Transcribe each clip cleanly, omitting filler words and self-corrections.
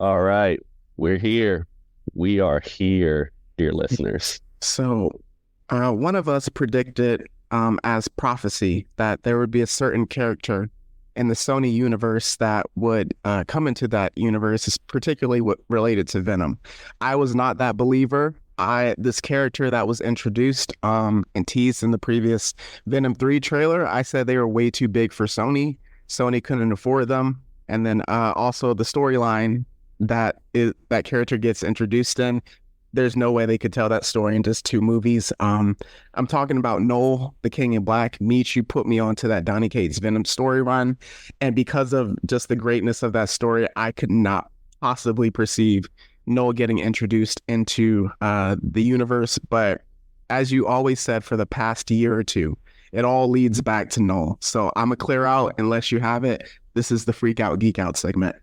All right, we're here. We are here, dear listeners. So, one of us predicted as prophecy that there would be a certain character in the Sony universe that would come into that universe, is particularly related to Venom. I was not that believer. This character that was introduced and teased in the previous Venom 3 trailer, I said they were way too big for Sony. Sony couldn't afford them. And then also the storyline that character gets introduced in, there's no way they could tell that story in just two movies. I'm talking about Knull, the King in Black. You put me onto that Donny Cates Venom story run, and because of just the greatness of that story, I could not possibly perceive Knull getting introduced into the universe. But as you always said for the past year or two, it all leads back to Knull. So I'm gonna clear out unless you have it. This is the Freakout Geekout segment.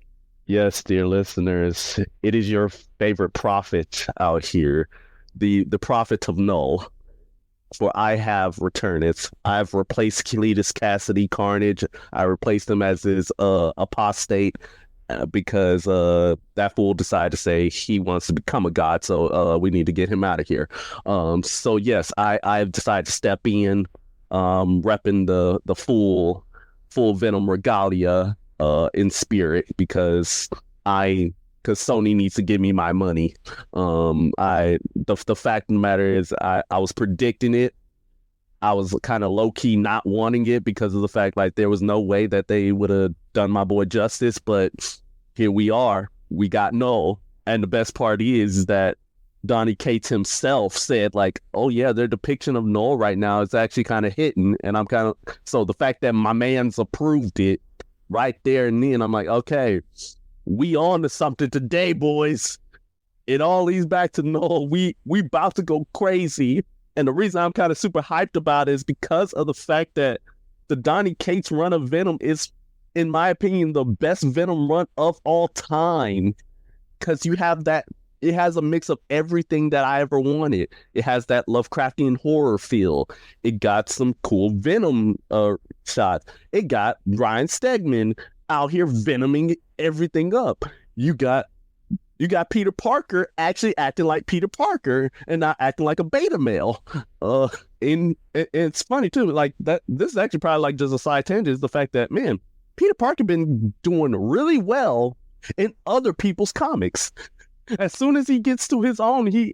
Yes, dear listeners, it is your favorite prophet out here, the prophet of Knull. For I have returned it. I've replaced Cletus Cassidy Carnage. I replaced him as his apostate because that fool decided to say he wants to become a god. So we need to get him out of here. So yes, I've decided to step in, repping the full Venom regalia in spirit because Sony needs to give me my money. The fact of the matter is I was predicting it. I was kind of low key not wanting it because of the fact like there was no way that they would have done my boy justice, but here we are. We got Knull, and the best part is that Donny Cates himself said like, oh yeah, their depiction of Knull right now is actually kind of hitting, and I'm kind of so the fact that my man's approved it right there and then, I'm like, okay, we on to something today, boys. It all leads back to Knull. We about to go crazy. And the reason I'm kind of super hyped about it is because of the fact that the Donny Cates run of Venom is, in my opinion, the best Venom run of all time. Because you have that, it has a mix of everything that I ever wanted. It has that Lovecraftian horror feel. It got some cool Venom shots. It got Ryan Stegman out here venoming everything up. You got Peter Parker actually acting like Peter Parker and not acting like a beta male. And it's funny too, like that. This is actually probably like just a side tangent. Is the fact that man, Peter Parker been doing really well in other people's comics. As soon as he gets to his own, it's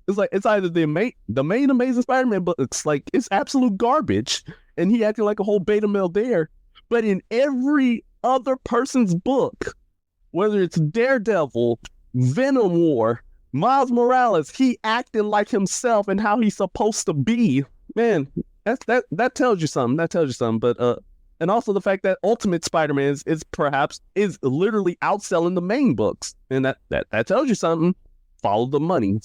like it's either the main Amazing Spider-Man, but it's like it's absolute garbage, and he acted like a whole beta male there. But in every other person's book, whether it's Daredevil, Venom War, Miles Morales, he acting like himself and how he's supposed to be. Man, that tells you something. That tells you something. But and also the fact that Ultimate Spider-Man is literally outselling the main books, and that tells you something. Follow the money.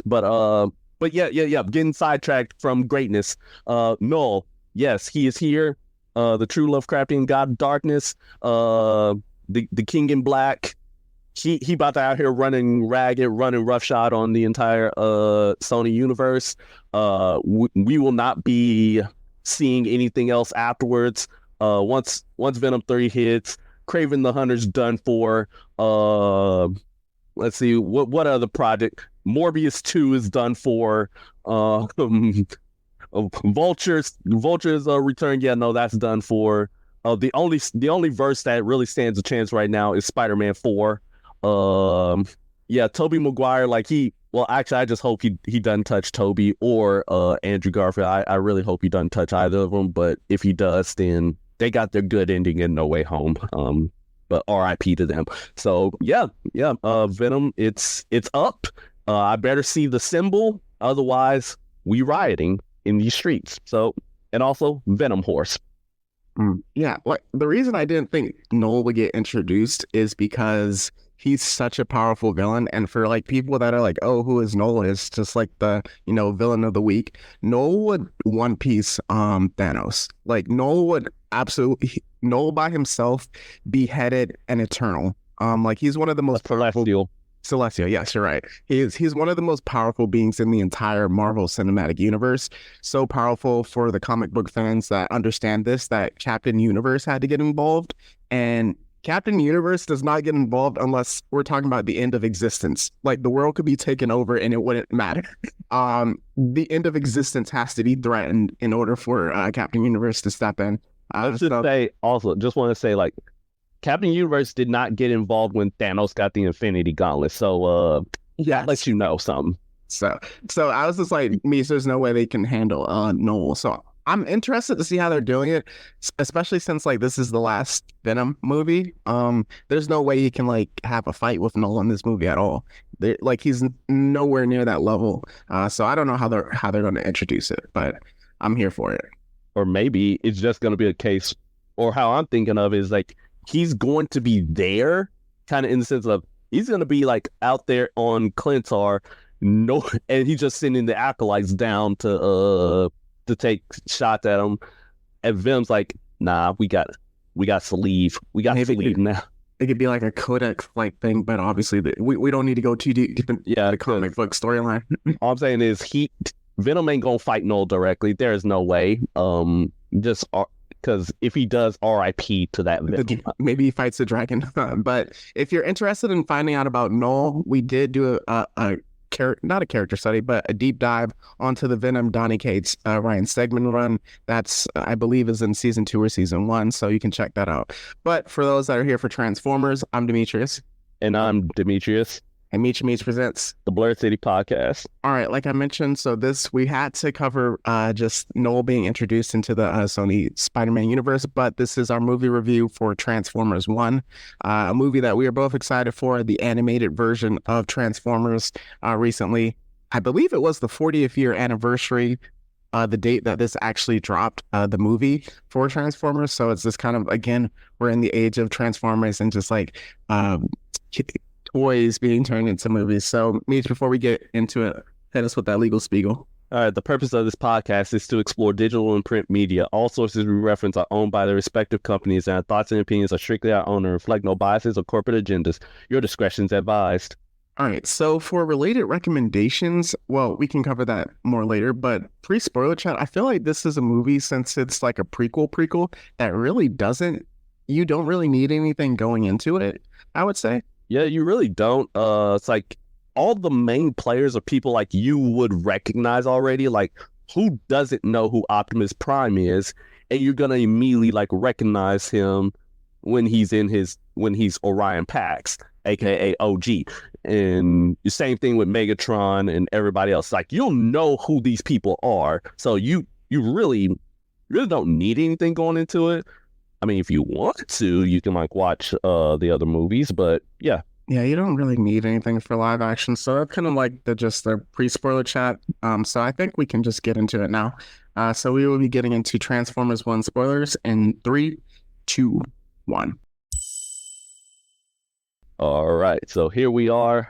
But yeah. Getting sidetracked from greatness. Knull, yes, he is here. The true Lovecraftian god of darkness. The King in Black. He about to out here running ragged, running roughshod on the entire Sony universe. We will not be seeing anything else afterwards. Once Venom 3 hits, Kraven the Hunter's done for. Let's see what other project. Morbius 2 is done for. Vulture's return. Yeah, no, that's done for. The only verse that really stands a chance right now is Spider-Man 4. Yeah, Tobey Maguire, actually, I just hope he doesn't touch Tobey or Andrew Garfield. I really hope he doesn't touch either of them. But if he does, then they got their good ending in No Way Home. But R.I.P. to them. So yeah. Venom, it's up. I better see the symbol, otherwise we rioting in these streets. So, and also Venom Horse. Yeah, like the reason I didn't think Knull would get introduced is because he's such a powerful villain, and for like people that are like, oh, who is Knull? Is just like the villain of the week. Knull would One Piece Thanos. Like Knull would absolutely Knull by himself beheaded an Eternal. Like he's one of the most Celestial. Celestial, yes, you're right. He's one of the most powerful beings in the entire Marvel Cinematic Universe. So powerful for the comic book fans that understand this, that Captain Universe had to get involved. And Captain Universe does not get involved unless we're talking about the end of existence. Like the world could be taken over and it wouldn't matter. The end of existence has to be threatened in order for Captain Universe to step in. Just want to say, like, Captain Universe did not get involved when Thanos got the Infinity Gauntlet. So, yeah, let you know something. So I was just like, there's no way they can handle Knull. So I'm interested to see how they're doing it, especially since like this is the last Venom movie. There's no way you can like have a fight with Knull in this movie at all. Like he's nowhere near that level. So I don't know how they're going to introduce it, but I'm here for it. Or maybe it's just going to be a case, or how I'm thinking of is like he's going to be there, kind of in the sense of he's going to be like out there on Clintar. No, and he's just sending the acolytes down to take shots at him. And Venom's like, nah, we got to leave. We got to leave now. It could be like a codex like thing, but obviously we don't need to go too deep in the comic book storyline. All I'm saying is Venom ain't gonna fight Knull directly. There is no way. Just because if he does, R.I.P. to that Venom. Maybe he fights the dragon. But if you're interested in finding out about Knull, we did do not a character study, but a deep dive onto the Venom Donny Cates Ryan Stegman run. That's, I believe, is in season 2 or season 1, so you can check that out. But for those that are here for Transformers, I'm Demetrius. And I'm Demetrius. And Meech presents the Blur City Podcast. All right, like I mentioned, so we had to cover just Knull being introduced into the Sony Spider-Man universe, but this is our movie review for Transformers 1, a movie that we are both excited for, the animated version of Transformers recently. I believe it was the 40th year anniversary, the date that this actually dropped, the movie for Transformers. So it's this kind of, again, we're in the age of Transformers and just like toys being turned into movies. So, Meech, before we get into it, hit us with that legal spiegel. All right, the purpose of this podcast is to explore digital and print media. All sources we reference are owned by their respective companies, and our thoughts and opinions are strictly our own and reflect no biases or corporate agendas. Your discretion is advised. All right, so for related recommendations, well, we can cover that more later, but pre-spoiler chat, I feel like this is a movie, since it's like a prequel, that really you don't really need anything going into it, I would say. Yeah, you really don't. It's like all the main players are people like you would recognize already. Like, who doesn't know who Optimus Prime is? And you're gonna immediately like recognize him when he's Orion Pax, aka OG. And the same thing with Megatron and everybody else. Like, you'll know who these people are. So you really don't need anything going into it. I mean, if you want to, you can like watch the other movies, but yeah. Yeah, you don't really need anything for live action. So that's kind of like the pre-spoiler chat. So I think we can just get into it now. So we will be getting into Transformers 1 spoilers in 3, 2, 1. All right, so here we are.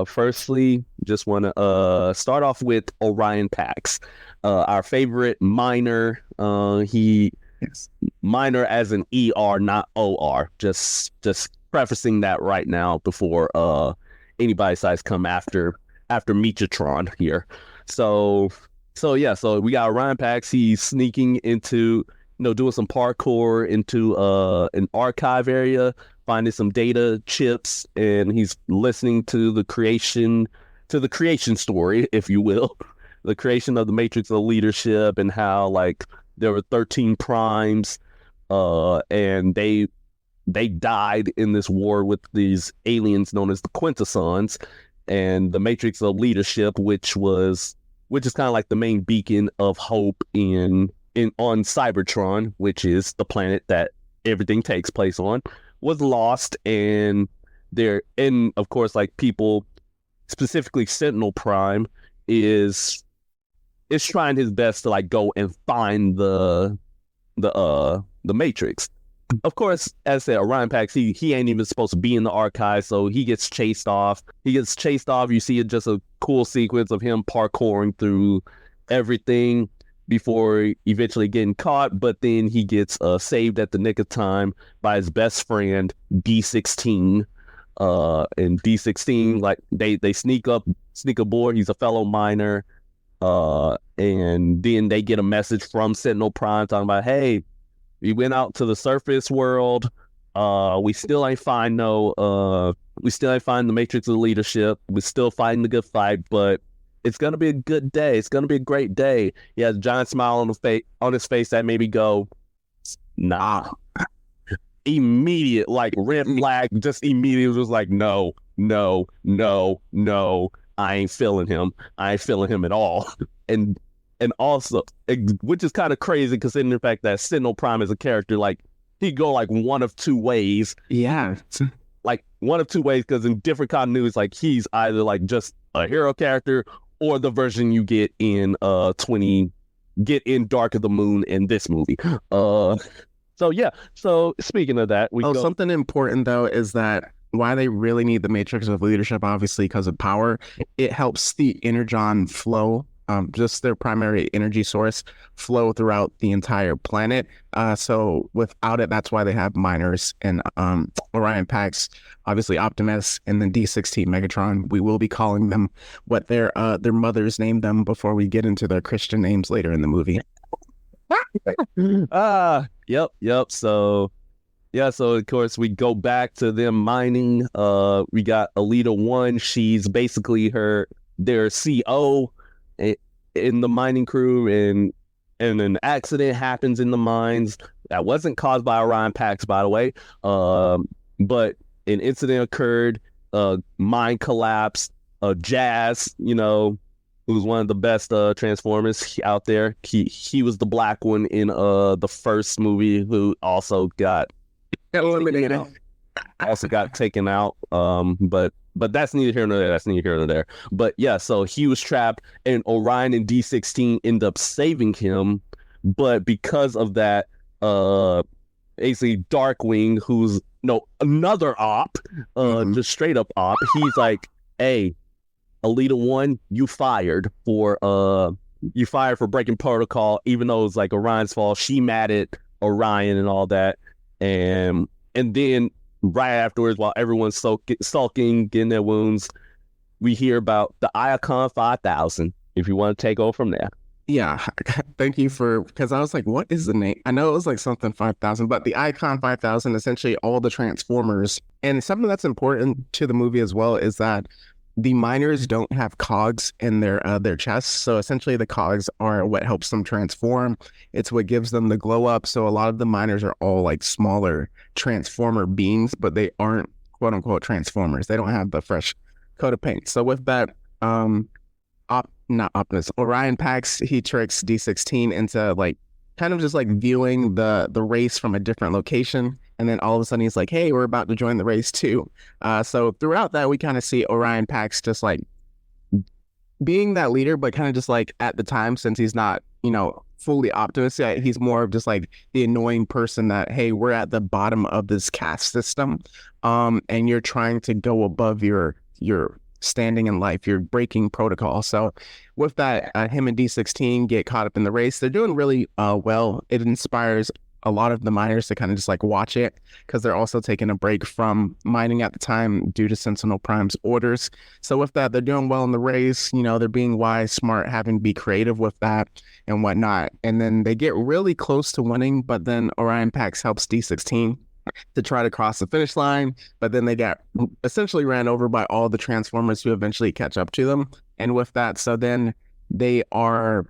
Firstly, just want to start off with Orion Pax, our favorite miner. Yes. Minor as an ER, not OR. Just prefacing that right now before anybody decides to come after Megatron here. So we got Orion Pax. He's sneaking into, doing some parkour into an archive area, finding some data chips, and he's listening to the creation story, if you will, the creation of the Matrix of Leadership, and how like there were 13 primes, and they died in this war with these aliens known as the Quintessons, and the Matrix of Leadership, which is kind of like the main beacon of hope on Cybertron, which is the planet that everything takes place on, was lost, and of course, like people, specifically Sentinel Prime, is trying his best to like go and find the Matrix. Of course, as I said, Orion Pax, he ain't even supposed to be in the archive, so he gets chased off. You see just a cool sequence of him parkouring through everything before eventually getting caught, but then he gets saved at the nick of time by his best friend, D16. And D16, like they sneak aboard. He's a fellow miner. And then they get a message from Sentinel Prime talking about, hey, we went out to the surface world We still ain't find the matrix of leadership. We're still fighting the good fight, but it's gonna be a good day. It's gonna be a great day. He has a giant smile on his face that made me go, nah. Immediate, like red flag, just immediately was like, no, no, no, no. I ain't feeling him. I ain't feeling him at all. And also, which is kind of crazy considering the fact that Sentinel Prime is a character like he go like one of two ways. Yeah. Like one of two ways, because in different continuities, like he's either like just a hero character or the version you get in Dark of the Moon in this movie. So yeah. So speaking of that, something important though is that why they really need the Matrix of Leadership, obviously because of power, it helps the energon flow, just their primary energy source, flow throughout the entire planet. So without it, that's why they have miners and Orion Pax, obviously Optimus, and then D16 Megatron. We will be calling them what their mothers named them before we get into their Christian names later in the movie. Yep. So yeah, so of course we go back to them mining. We got Alita 1. She's basically their CO in the mining crew, and an accident happens in the mines that wasn't caused by Orion Pax, by the way. But an incident occurred, mine collapsed, Jazz, who's one of the best Transformers out there. He was the black one in the first movie who also got eliminated. Also got taken out. But that's neither here nor there. That's neither here nor there. But yeah, so he was trapped, and Orion and D16 end up saving him. But because of that, basically Darkwing, who's another op, just straight up op, he's like, hey, Alita 1, you fired for breaking protocol, even though it's like Orion's fault. She mad at Orion and all that. And then right afterwards, while everyone's sulking, getting their wounds, we hear about the Iacon 5000, if you want to take over from there. Yeah, thank you because I was like, what is the name? I know it was like something 5000, but the Icon 5000, essentially all the Transformers. And something that's important to the movie as well is that the miners don't have cogs in their chests. So essentially the cogs are what helps them transform. It's what gives them the glow up. So a lot of the miners are all like smaller transformer beings, but they aren't quote unquote transformers. They don't have the fresh coat of paint. So with that, not Optimus, Orion Pax, he tricks D16 into like kind of just like viewing the race from a different location. And then all of a sudden he's like, hey, we're about to join the race too. So throughout that, we kind of see Orion Pax just like being that leader, but kind of just like at the time, since he's not, fully Optimus, he's more of just like the annoying person that, hey, we're at the bottom of this caste system. And you're trying to go above your standing in life. You're breaking protocol. So with that, him and D16 get caught up in the race. They're doing really well. It inspires a lot of the miners to kind of just like watch it, because they're also taking a break from mining at the time due to Sentinel Prime's orders. So with that, they're doing well in the race. They're being wise, smart, having to be creative with that and whatnot. And then they get really close to winning, but then Orion Pax helps D16 to try to cross the finish line, but then they got essentially ran over by all the Transformers who eventually catch up to them. And with that, so then they are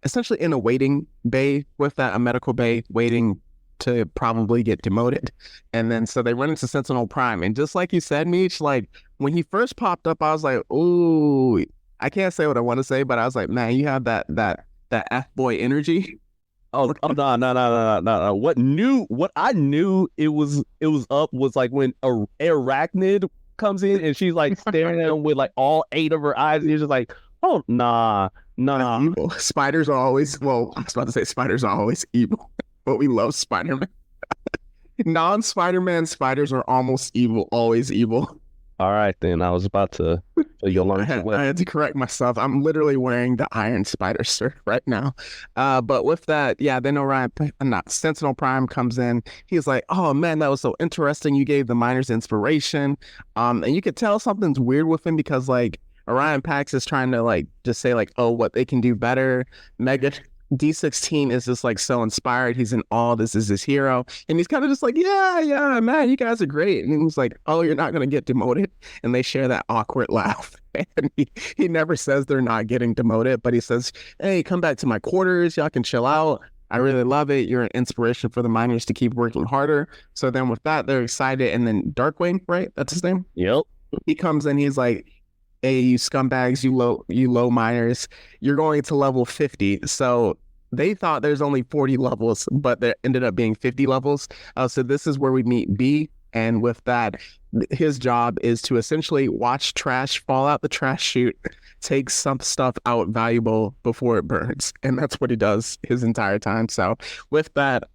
essentially in a waiting bay with that, a medical bay, waiting to probably get demoted. And then so they run into Sentinel Prime. And just like you said, Meech, like when he first popped up, I was like, ooh, I can't say what I want to say, but I was like, man, you have that F-boy energy. Oh no. What I knew it was up was like when Arachnid comes in and she's like staring at him with like all 8 of her eyes, and you're just like, oh nah. Spiders are always, well, I was about to say spiders are always evil, but we love Spider-Man. Non-Spider-Man spiders are almost evil, always evil. All right, then. I was about to. I had to correct myself. I'm literally wearing the Iron Spider shirt right now. But with that, yeah, then Sentinel Prime comes in. He's like, oh man, that was so interesting. You gave the miners inspiration. And you could tell something's weird with him because like Orion Pax is trying to like just say like, oh, what they can do better. D16 is just like so inspired. He's in awe. This is his hero. And he's kind of just like, yeah, man, you guys are great. And he's like, oh, you're not going to get demoted. And they share that awkward laugh. And he never says they're not getting demoted, but he says, hey, come back to my quarters. Y'all can chill out. I really love it. You're an inspiration for the miners to keep working harder. So then with that, they're excited. And then Darkwing, right? That's his name? Yep. He comes in, he's like, hey, you scumbags, you low miners, you're going to level 50. So they thought there's only 40 levels, but there ended up being 50 levels. So this is where we meet B. And with that, his job is to essentially watch trash fall out the trash chute, take some stuff out valuable before it burns. And that's what he does his entire time. So with that,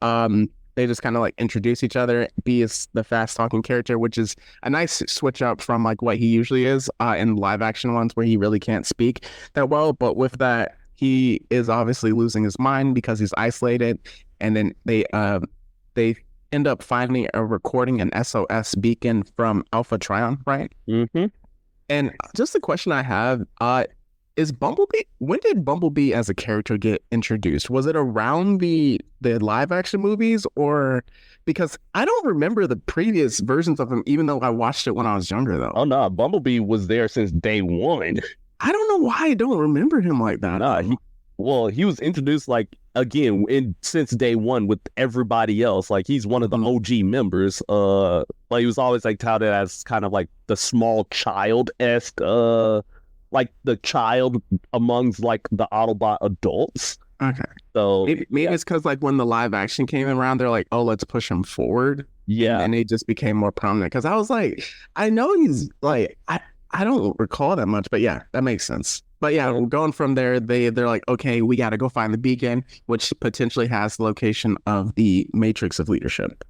they just kind of like introduce each other. B is the fast talking character, which is a nice switch up from like what he usually is in live action ones where he really can't speak that well. But with that, he is obviously losing his mind because he's isolated. And then they end up finding a recording, an SOS beacon from Alpha Trion, right? Mm-hmm. And just the question I have, is Bumblebee, when did Bumblebee as a character get introduced? Was it around the live action movies, or because I don't remember the previous versions of him, even though I watched it when I was younger though. Oh no, Bumblebee was there since day one. I don't know why I don't remember him like that. Nah, he was introduced like again since day one with everybody else. Like he's one of the OG members. But he was always like touted as kind of like the small child-esque like the child amongst like the Autobot adults. Okay. So maybe it's because like when the live action came around, they're like, oh, let's push him forward. Yeah. And he just became more prominent. Because I was like, I know he's like, I don't recall that much, but yeah, that makes sense. But yeah, going from there, they're like, okay, we got to go find the beacon, which potentially has the location of the Matrix of Leadership.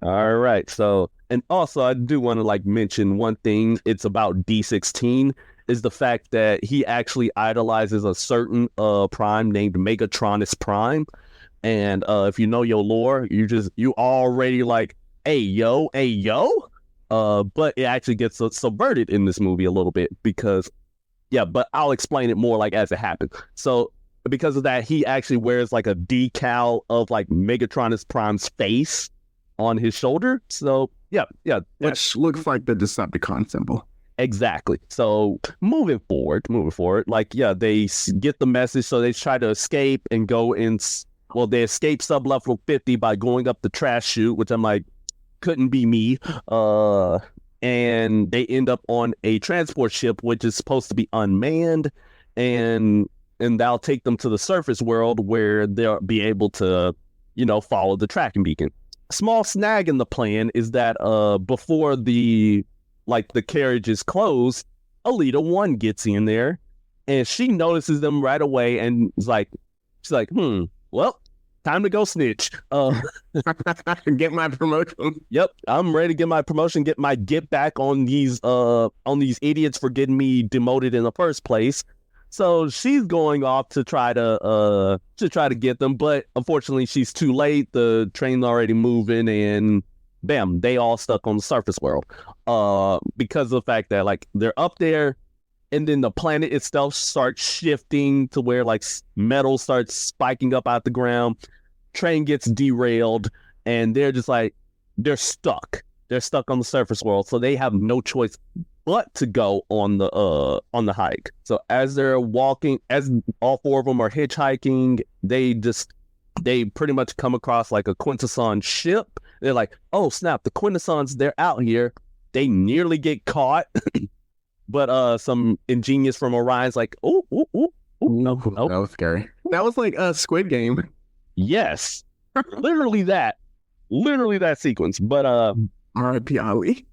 All right. So, and also I do want to like mention one thing. It's about D16 is the fact that he actually idolizes a certain Prime named Megatronus Prime. And if you know your lore, you already like, hey yo. But it actually gets subverted in this movie a little bit because, yeah, but I'll explain it more like as it happens. So because of that, he actually wears like a decal of like Megatronus Prime's face on his shoulder. So yeah. Which looks like the Decepticon symbol. Exactly. So moving forward, like, yeah, they get the message. So they try to escape and go in. Well, they escape sub-level 50 by going up the trash chute, which I'm like, couldn't be me. And they end up on a transport ship, which is supposed to be unmanned. And that'll take them to the surface world where they'll be able to, follow the tracking beacon. Small snag in the plan is that before the carriage is closed, Alita 1 gets in there and she notices them right away and she's like, well, time to go snitch. Get my promotion. Yep, I'm ready to get my promotion, get back on these idiots for getting me demoted in the first place. So she's going off to try to get them, but unfortunately she's too late. The train's already moving and bam, they all stuck on the surface world. Because of the fact that like they're up there and then the planet itself starts shifting to where like metal starts spiking up out the ground. Train gets derailed and they're just like, they're stuck on the surface world. So they have no choice but to go on the hike. So as they're walking, as all four of them are hitchhiking, they pretty much come across like a Quintesson ship. They're like, oh snap, the Quintessons, they're out here. They nearly get caught. But some ingenious from Orion's like, no. That was scary. That was like a Squid Game. Yes. literally that sequence. But R.I.P. Ali.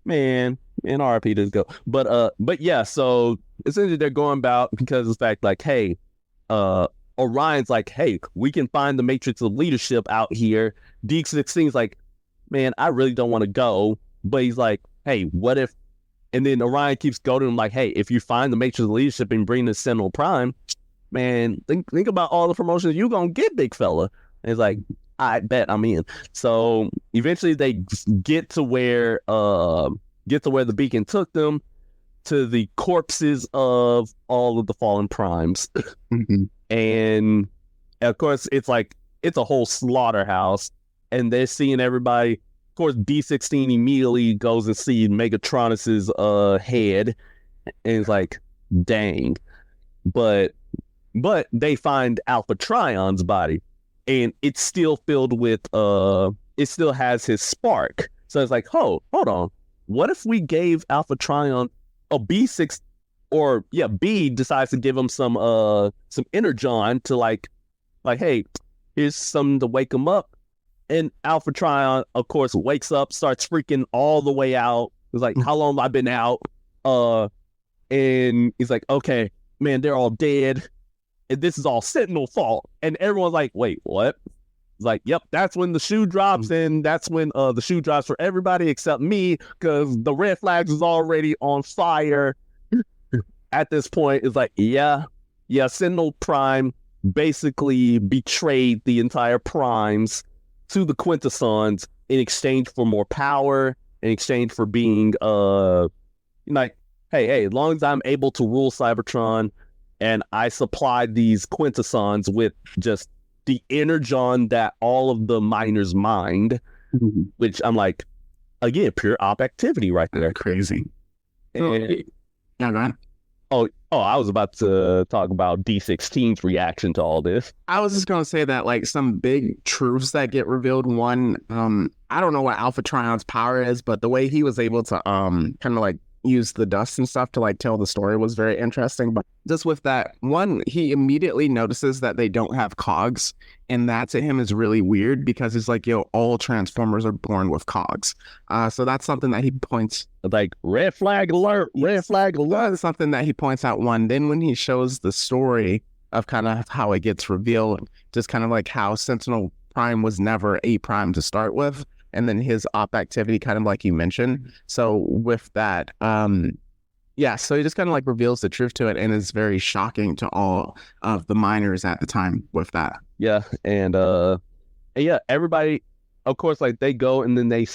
Man, RIP does go. But yeah, so essentially they're going about because of the fact like, hey, Orion's like, hey, we can find the Matrix of Leadership out here. D16's like, man, I really don't want to go. But he's like, hey, what if? And then Orion keeps going to him like, hey, if you find the Matrix of Leadership and bring the Sentinel Prime, man, think about all the promotions you gonna get, big fella. And he's like, I bet I'm in. So eventually they get to where the beacon took them, to the corpses of all of the fallen primes. Mm-hmm. And of course, it's a whole slaughterhouse, and they're seeing everybody. Of course, D16 immediately goes and sees Megatronus's head, and it's like, dang. But they find Alpha Trion's body, and it's still filled with it still has his spark. So it's like, oh, hold on. What if we gave Alpha Trion a B6, or yeah, B decides to give him some energon to like, hey, here's something to wake him up. And Alpha Trion, of course, wakes up, starts freaking all the way out. It's like, how long have I been out? And he's like, okay, man, they're all dead. And this is all Sentinel's fault. And everyone's like, wait, what? It's like, yep, that's when the shoe drops, and that's when the shoe drops for everybody except me, because the red flags is already on fire. At this point, it's like, yeah, Sentinel Prime basically betrayed the entire Primes to the Quintessons in exchange for more power, in exchange for being like, hey, as long as I'm able to rule Cybertron, and I supplied these Quintessons with just the energon that all of the miners mined, which I'm like, again, pure op activity right there. Crazy. And, yeah, go ahead. Oh, I was about to talk about D16's reaction to all this. I was just going to say that, like, some big truths that get revealed. One, I don't know what Alpha Trion's power is, but the way he was able to kind of like use the dust and stuff to like tell the story was very interesting. But just with that, one, he immediately notices that they don't have cogs, and that to him is really weird, because it's like, yo, all Transformers are born with cogs. So that's something that he points, like, red flag alert, red flag alert. Something that he points out. One, then when he shows the story of kind of how it gets revealed, just kind of like how Sentinel Prime was never a Prime to start with, and then his op activity, kind of like you mentioned. So with that, yeah, so he just kind of like reveals the truth to it, and is very shocking to all of the miners at the time with that. Yeah, and yeah, everybody, of course, like, they go, and then they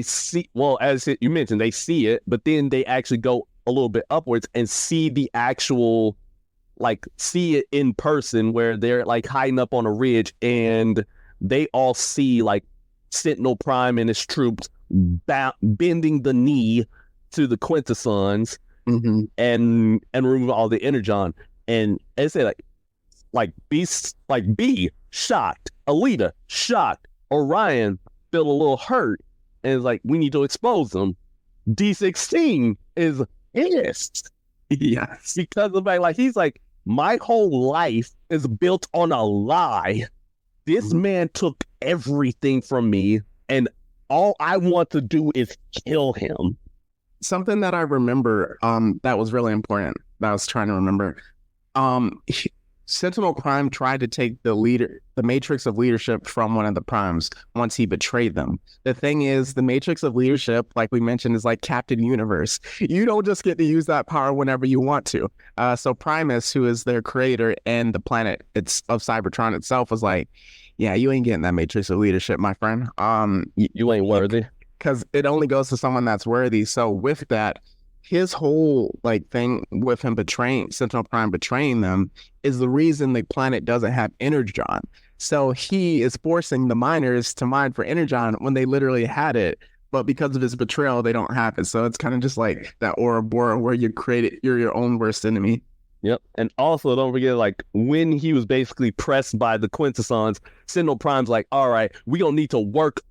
see, well, as you mentioned, they see it, but then they actually go a little bit upwards and see the actual, like, see it in person, where they're like hiding up on a ridge, and they all see like Sentinel Prime and his troops bending the knee to the Quintessons, and remove all the energon. And they say B shocked, Alita shocked, Orion feel a little hurt, and it's like, we need to expose them. D16 is pissed. Yes, because of like he's like, my whole life is built on a lie. This man took everything from me, and all I want to do is kill him. Something that I remember that was really important, that I was trying to remember, Sentinel Prime tried to take the matrix of leadership from one of the Primes once he betrayed them. The thing is, the matrix of leadership, like we mentioned, is like Captain Universe. You don't just get to use that power whenever you want to. So Primus, who is their creator and the planet of Cybertron itself, was like, yeah, you ain't getting that matrix of leadership, my friend. You ain't worthy. Because it only goes to someone that's worthy. So with that, his whole like thing with him betraying Sentinel Prime, betraying them, is the reason the planet doesn't have energon. So he is forcing the miners to mine for energon when they literally had it, but because of his betrayal, they don't have it. So it's kind of just like that Ouroboros, where you're your own worst enemy. Yep. And also, don't forget, like, when he was basically pressed by the Quintessons, Sentinel Prime's like, all right, we gonna need to work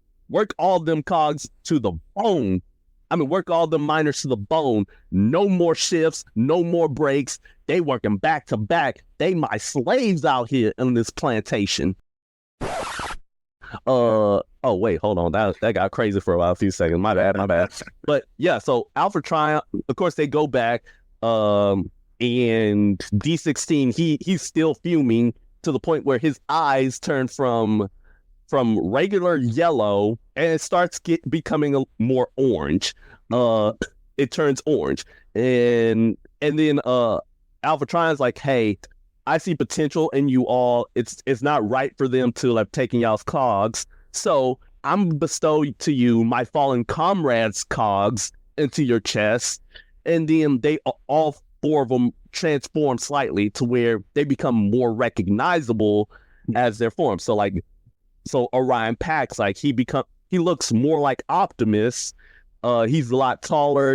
all them cogs to the bone. I mean, work all the miners to the bone. No more shifts, no more breaks. They working back to back. They my slaves out here in this plantation. Oh wait, hold on. That got crazy for a few seconds. My bad. But yeah, so Alpha Trion, of course, they go back. And D16, he's still fuming to the point where his eyes turn from regular yellow, and it starts becoming more orange. It turns orange, and then Alpha Trion's like, hey, I see potential in you all. It's not right for them to have taken y'all's cogs, so I'm bestowed to you my fallen comrades' cogs into your chest. And then they all 4 of them transform slightly to where they become more recognizable as their form. So like, so Orion Pax, like he looks more like Optimus. He's a lot taller,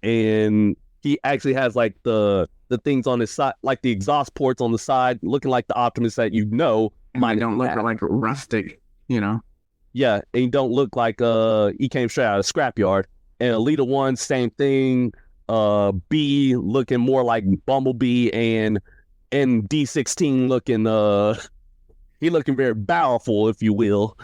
and he actually has like the things on his side, like the exhaust ports on the side, looking like the Optimus that And they don't look like rustic, Yeah, and he don't look like he came straight out of the scrapyard. And Elita 1, same thing. B looking more like Bumblebee, and D16 looking he looking very powerful, if you will.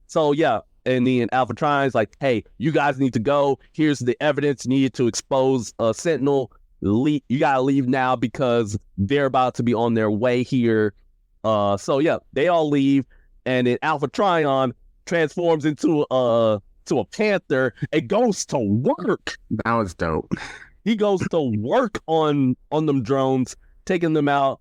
So yeah, and then Alpha Trine's like, hey, you guys need to go. Here's the evidence needed to expose Sentinel. You gotta leave now because they're about to be on their way here. So yeah, they all leave, and then Alpha Trion transforms into a panther and goes to work. That was dope. He goes to work on them drones, taking them out.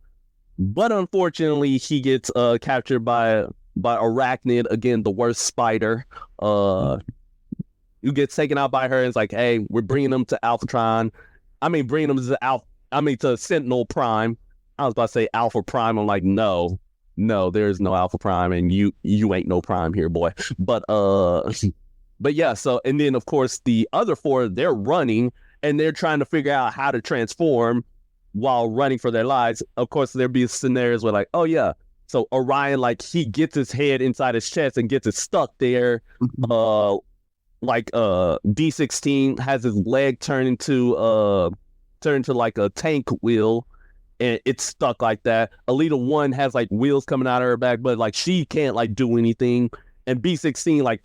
But unfortunately, he gets captured by Arachnid, again, the worst spider. You get taken out by her, and it's like, hey, we're bringing them to Alphatron. Bringing them to to Sentinel Prime. I was about to say Alpha Prime. I'm like, no, there's no Alpha Prime, and you ain't no Prime here, boy. But yeah. So, and then of course the other 4, they're running and they're trying to figure out how to transform while running for their lives. Of course, there'd be scenarios where like, oh yeah, so Orion, like, he gets his head inside his chest and gets it stuck there. D16 has his leg turned into like a tank wheel, and it's stuck like that. Elita 1 has like wheels coming out of her back, but like she can't like do anything. And B16 like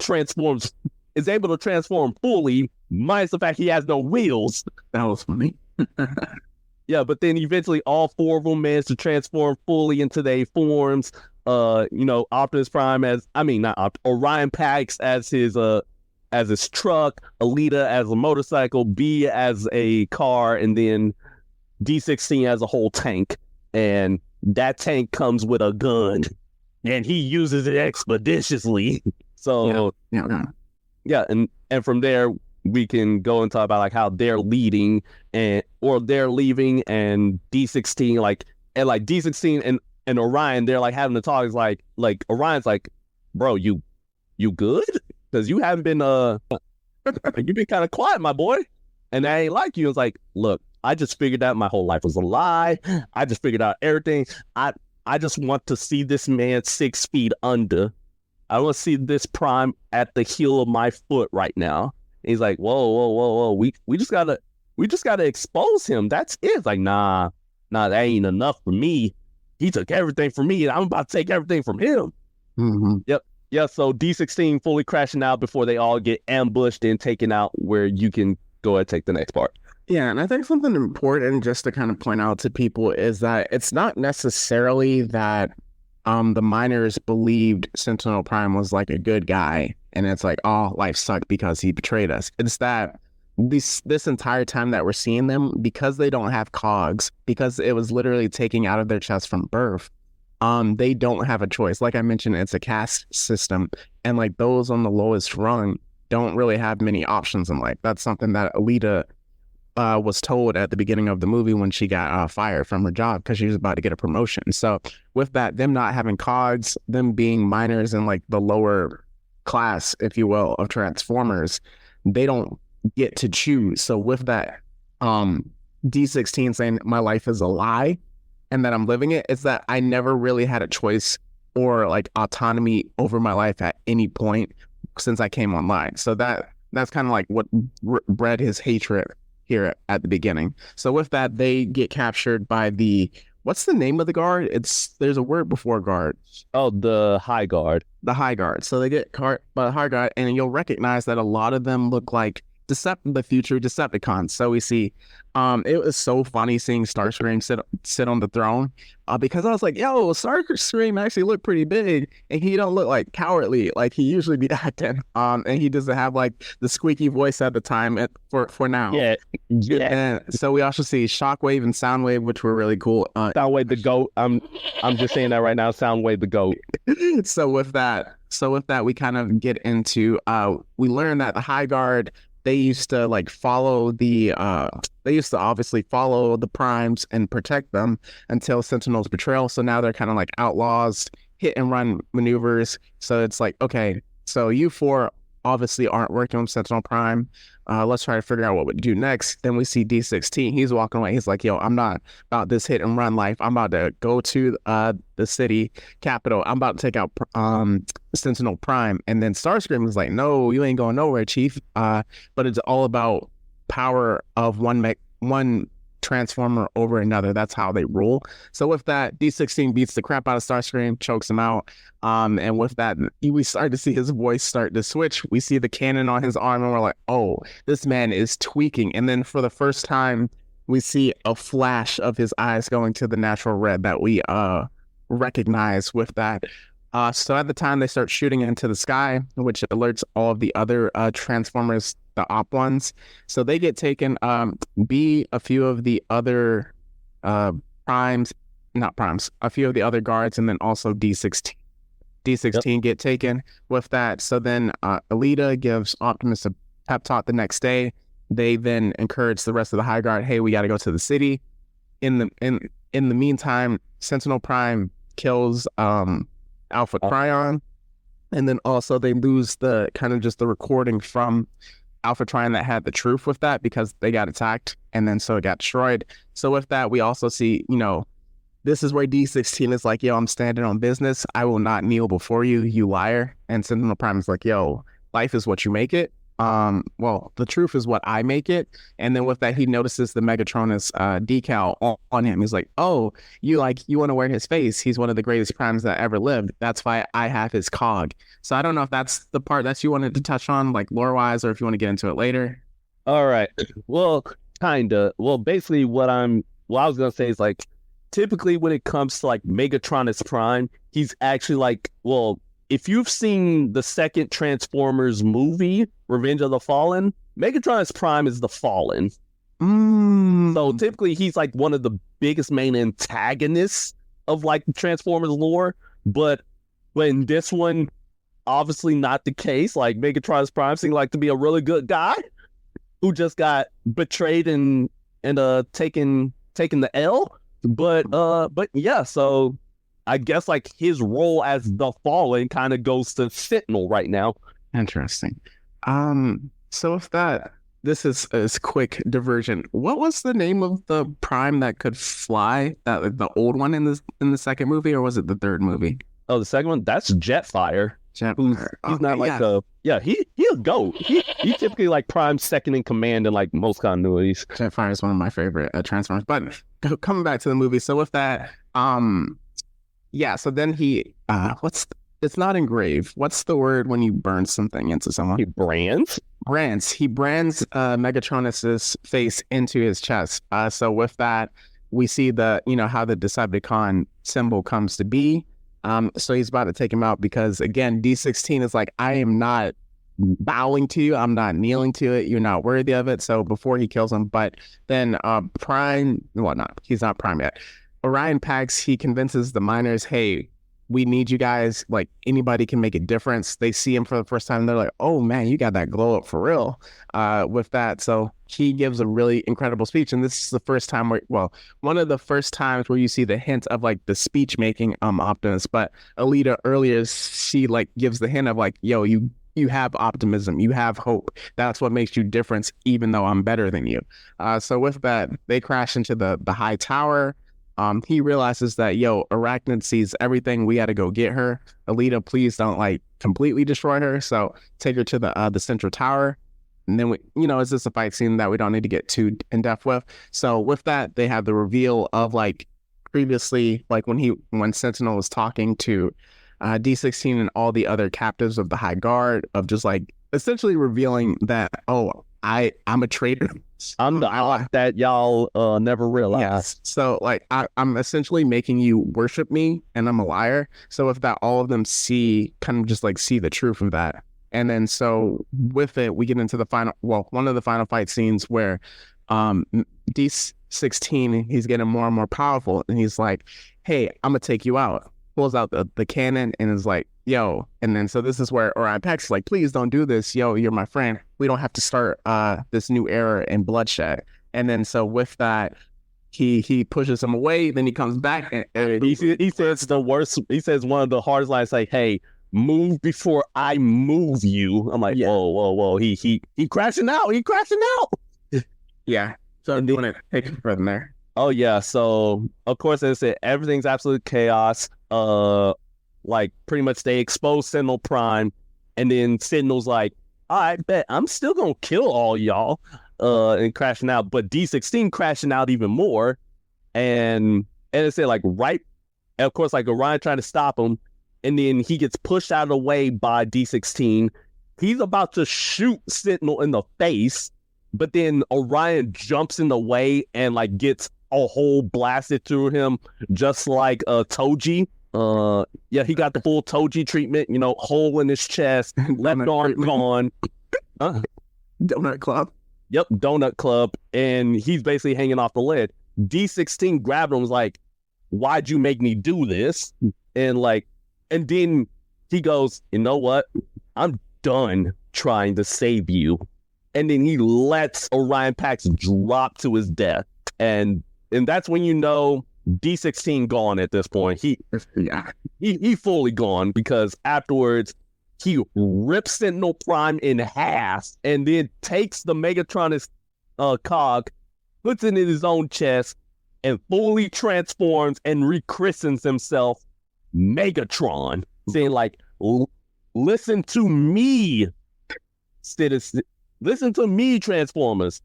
is able to transform fully, minus the fact he has no wheels. That was funny. Yeah, but then eventually all 4 of them managed to transform fully into their forms. Optimus Prime Orion Pax as his truck, Elita as a motorcycle, B as a car, and then D16 as a whole tank. And that tank comes with a gun, and he uses it expeditiously. So yeah, and from there we can go and talk about like how they're leading or they're leaving, and D16 like D16 and Orion, they're like having to talk. Is like Orion's like, bro, you good? Because you haven't been you've been kind of quiet, my boy, and I ain't like you. It's like, look, I just figured out my whole life was a lie. I just figured out everything. I just want to see this man 6 feet under. I want to see this Prime at the heel of my foot right now. And he's like, whoa. We just gotta expose him. That's it. It's like, nah, that ain't enough for me. He took everything from me, and I'm about to take everything from him. Mm-hmm. Yep. Yeah, so D16 fully crashing out before they all get ambushed and taken out, where you can go ahead and take the next part. Yeah, and I think something important just to kind of point out to people is that it's not necessarily that the miners believed Sentinel Prime was like a good guy, and it's like, oh, life sucked because he betrayed us. It's that this entire time that we're seeing them, because they don't have cogs, because it was literally taking out of their chest from birth, they don't have a choice. Like I mentioned, it's a caste system, and like those on the lowest rung don't really have many options in life. That's something that Elita was told at the beginning of the movie when she got fired from her job because she was about to get a promotion. So with that, them not having cogs, them being miners in like the lower class, if you will, of Transformers, they don't get to choose. So with that, D16 saying my life is a lie and that I'm living it, is that I never really had a choice or like autonomy over my life at any point since I came online. So that's kind of like what bred his hatred here at the beginning. So with that, they get captured by what's the name of the guard? There's a word before guard. Oh, the High Guard. The High Guard. So they get caught by the High Guard, and you'll recognize that a lot of them look like the future Decepticons. So we see, it was so funny seeing Starscream sit on the throne, because I was like, yo, Starscream actually looked pretty big, and he don't look like cowardly like he usually be acting. And he doesn't have like the squeaky voice at the time for now. Yeah. And so we also see Shockwave and Soundwave, which were really cool. Soundwave the GOAT. I'm just saying that right now. Soundwave the GOAT. So with that, we kind of get into we learn that the High Guard, they used to like follow they used to obviously follow the primes and protect them until Sentinel's betrayal. So now they're kind of like outlaws, hit and run maneuvers. So it's like, okay, so you four obviously aren't working with Sentinel Prime. Let's try to figure out what we do next. Then we see D16. He's walking away. He's like, yo, I'm not about this hit and run life. I'm about to go to the city capital. I'm about to take out Sentinel Prime. And then Starscream is like, no, you ain't going nowhere, Chief. But it's all about power of one transformer over another. That's how they rule. So with that, D16 beats the crap out of Starscream, chokes him out. And with that, we start to see his voice start to switch. We see the cannon on his arm, and we're like, oh, this man is tweaking. And then for the first time, we see a flash of his eyes going to the natural red that we recognize with that. So at the time, they start shooting into the sky, which alerts all of the other Transformers, the op ones. So they get taken. B, a few of the other primes, not primes, a few of the other guards, and then also D16. D16 get taken with that. So then Alita gives Optimus a pep talk the next day. They then encourage the rest of the High Guard, hey, we got to go to the city. In the meantime, Sentinel Prime kills Alpha Trion, and then also they lose the kind of just the recording from Alpha Trion that had the truth with that because they got attacked, and then so it got destroyed. So with that, we also see, this is where D16 is like, yo, I'm standing on business. I will not kneel before you, you liar. And Sentinel Prime is like, yo, life is what you make it. Well, the truth is what I make it. And then with that, he notices the Megatronus decal on him. He's like, oh, you want to wear his face. He's one of the greatest primes that ever lived. That's why I have his cog. So I don't know if that's the part that you wanted to touch on, like lore-wise, or if you want to get into it later. All right. Well, kinda. Well, basically what I was gonna say is like, typically when it comes to like Megatronus Prime, he's actually like, well, if you've seen the second Transformers movie, Revenge of the Fallen, Megatronus Prime is the Fallen. So typically he's like one of the biggest main antagonists of like Transformers lore. But when this one, obviously not the case. Like Megatronus Prime seemed like to be a really good guy who just got betrayed and taken the L. But yeah, so I guess like his role as the Fallen kind of goes to Sentinel right now. Interesting. So if that, this is a quick diversion. What was the name of the Prime that could fly? That the old one in the second movie, or was it the third movie? Oh, the second one, that's Jetfire. Jetfire. He's not like he'll go. He typically like Prime's second in command in like most continuities. Jetfire is one of my favorite Transformers. But coming back to the movie, so with that, yeah, so then he, it's not engrave. What's the word when you burn something into someone? He brands? He brands Megatronus's face into his chest. So with that, we see how the Decepticon symbol comes to be. So he's about to take him out because, again, D16 is like, I am not bowing to you. I'm not kneeling to it. You're not worthy of it. So before he kills him, but then he's not Prime yet. Orion Pax, he convinces the miners, hey, we need you guys. Like, anybody can make a difference. They see him for the first time. They're like, oh, man, you got that glow up for real with that. So he gives a really incredible speech. And this is the first time one of the first times where you see the hint of like the speech making Optimus. But Alita earlier, she like gives the hint of like, yo, you have optimism, you have hope. That's what makes you different, even though I'm better than you. So with that, they crash into the high tower. He realizes that, Arachnid sees everything. We got to go get her. Alita, please don't like completely destroy her. So take her to the central tower. And then it's just a fight scene that we don't need to get too in depth with. So with that, they have the reveal of like previously, like when Sentinel was talking to D16 and all the other captives of the High Guard, of just like essentially revealing that, I'm a traitor. I'm the ally that y'all never realized. Yes. So like I'm essentially making you worship me, and I'm a liar. So with that, all of them see the truth of that. And then so with it, we get into one of the final fight scenes where D16, he's getting more and more powerful, and he's like, hey, I'm gonna take you out. Pulls out the cannon and is like, yo. And then so this is where Orion Pax is like, please don't do this, yo, you're my friend. we don't have to start this new era in bloodshed. And then so with that, he pushes him away. Then he comes back and he says the worst. He says one of the hardest lines, like, "Hey, move before I move you." I'm like, whoa. He crashing out. He crashing out. Yeah. So I'm doing it. Take it from there. Oh yeah. So of course, as I said, everything's absolute chaos. Like pretty much they expose Sentinel Prime, and then Sentinel's like, I bet I'm still gonna kill all y'all. And crashing out, but D16 crashing out even more, and it said like right, of course, like Orion trying to stop him, and then he gets pushed out of the way by D16. He's about to shoot Sentinel in the face, but then Orion jumps in the way and like gets a hole blasted through him, just like Toji. Yeah, he got the full Toji treatment. You know, hole in his chest, left arm gone. Donut Club. Yep, Donut Club, and he's basically hanging off the lid. D16 grabbed him and was like, why'd you make me do this? And then he goes, you know what? I'm done trying to save you. And then he lets Orion Pax drop to his death. And that's when you know D16 gone at this point. He fully gone, because afterwards, he rips Sentinel Prime in half and then takes the Megatron's cog, puts it in his own chest, and fully transforms and rechristens himself Megatron, saying like, listen to me, citizens. Listen to me, Transformers.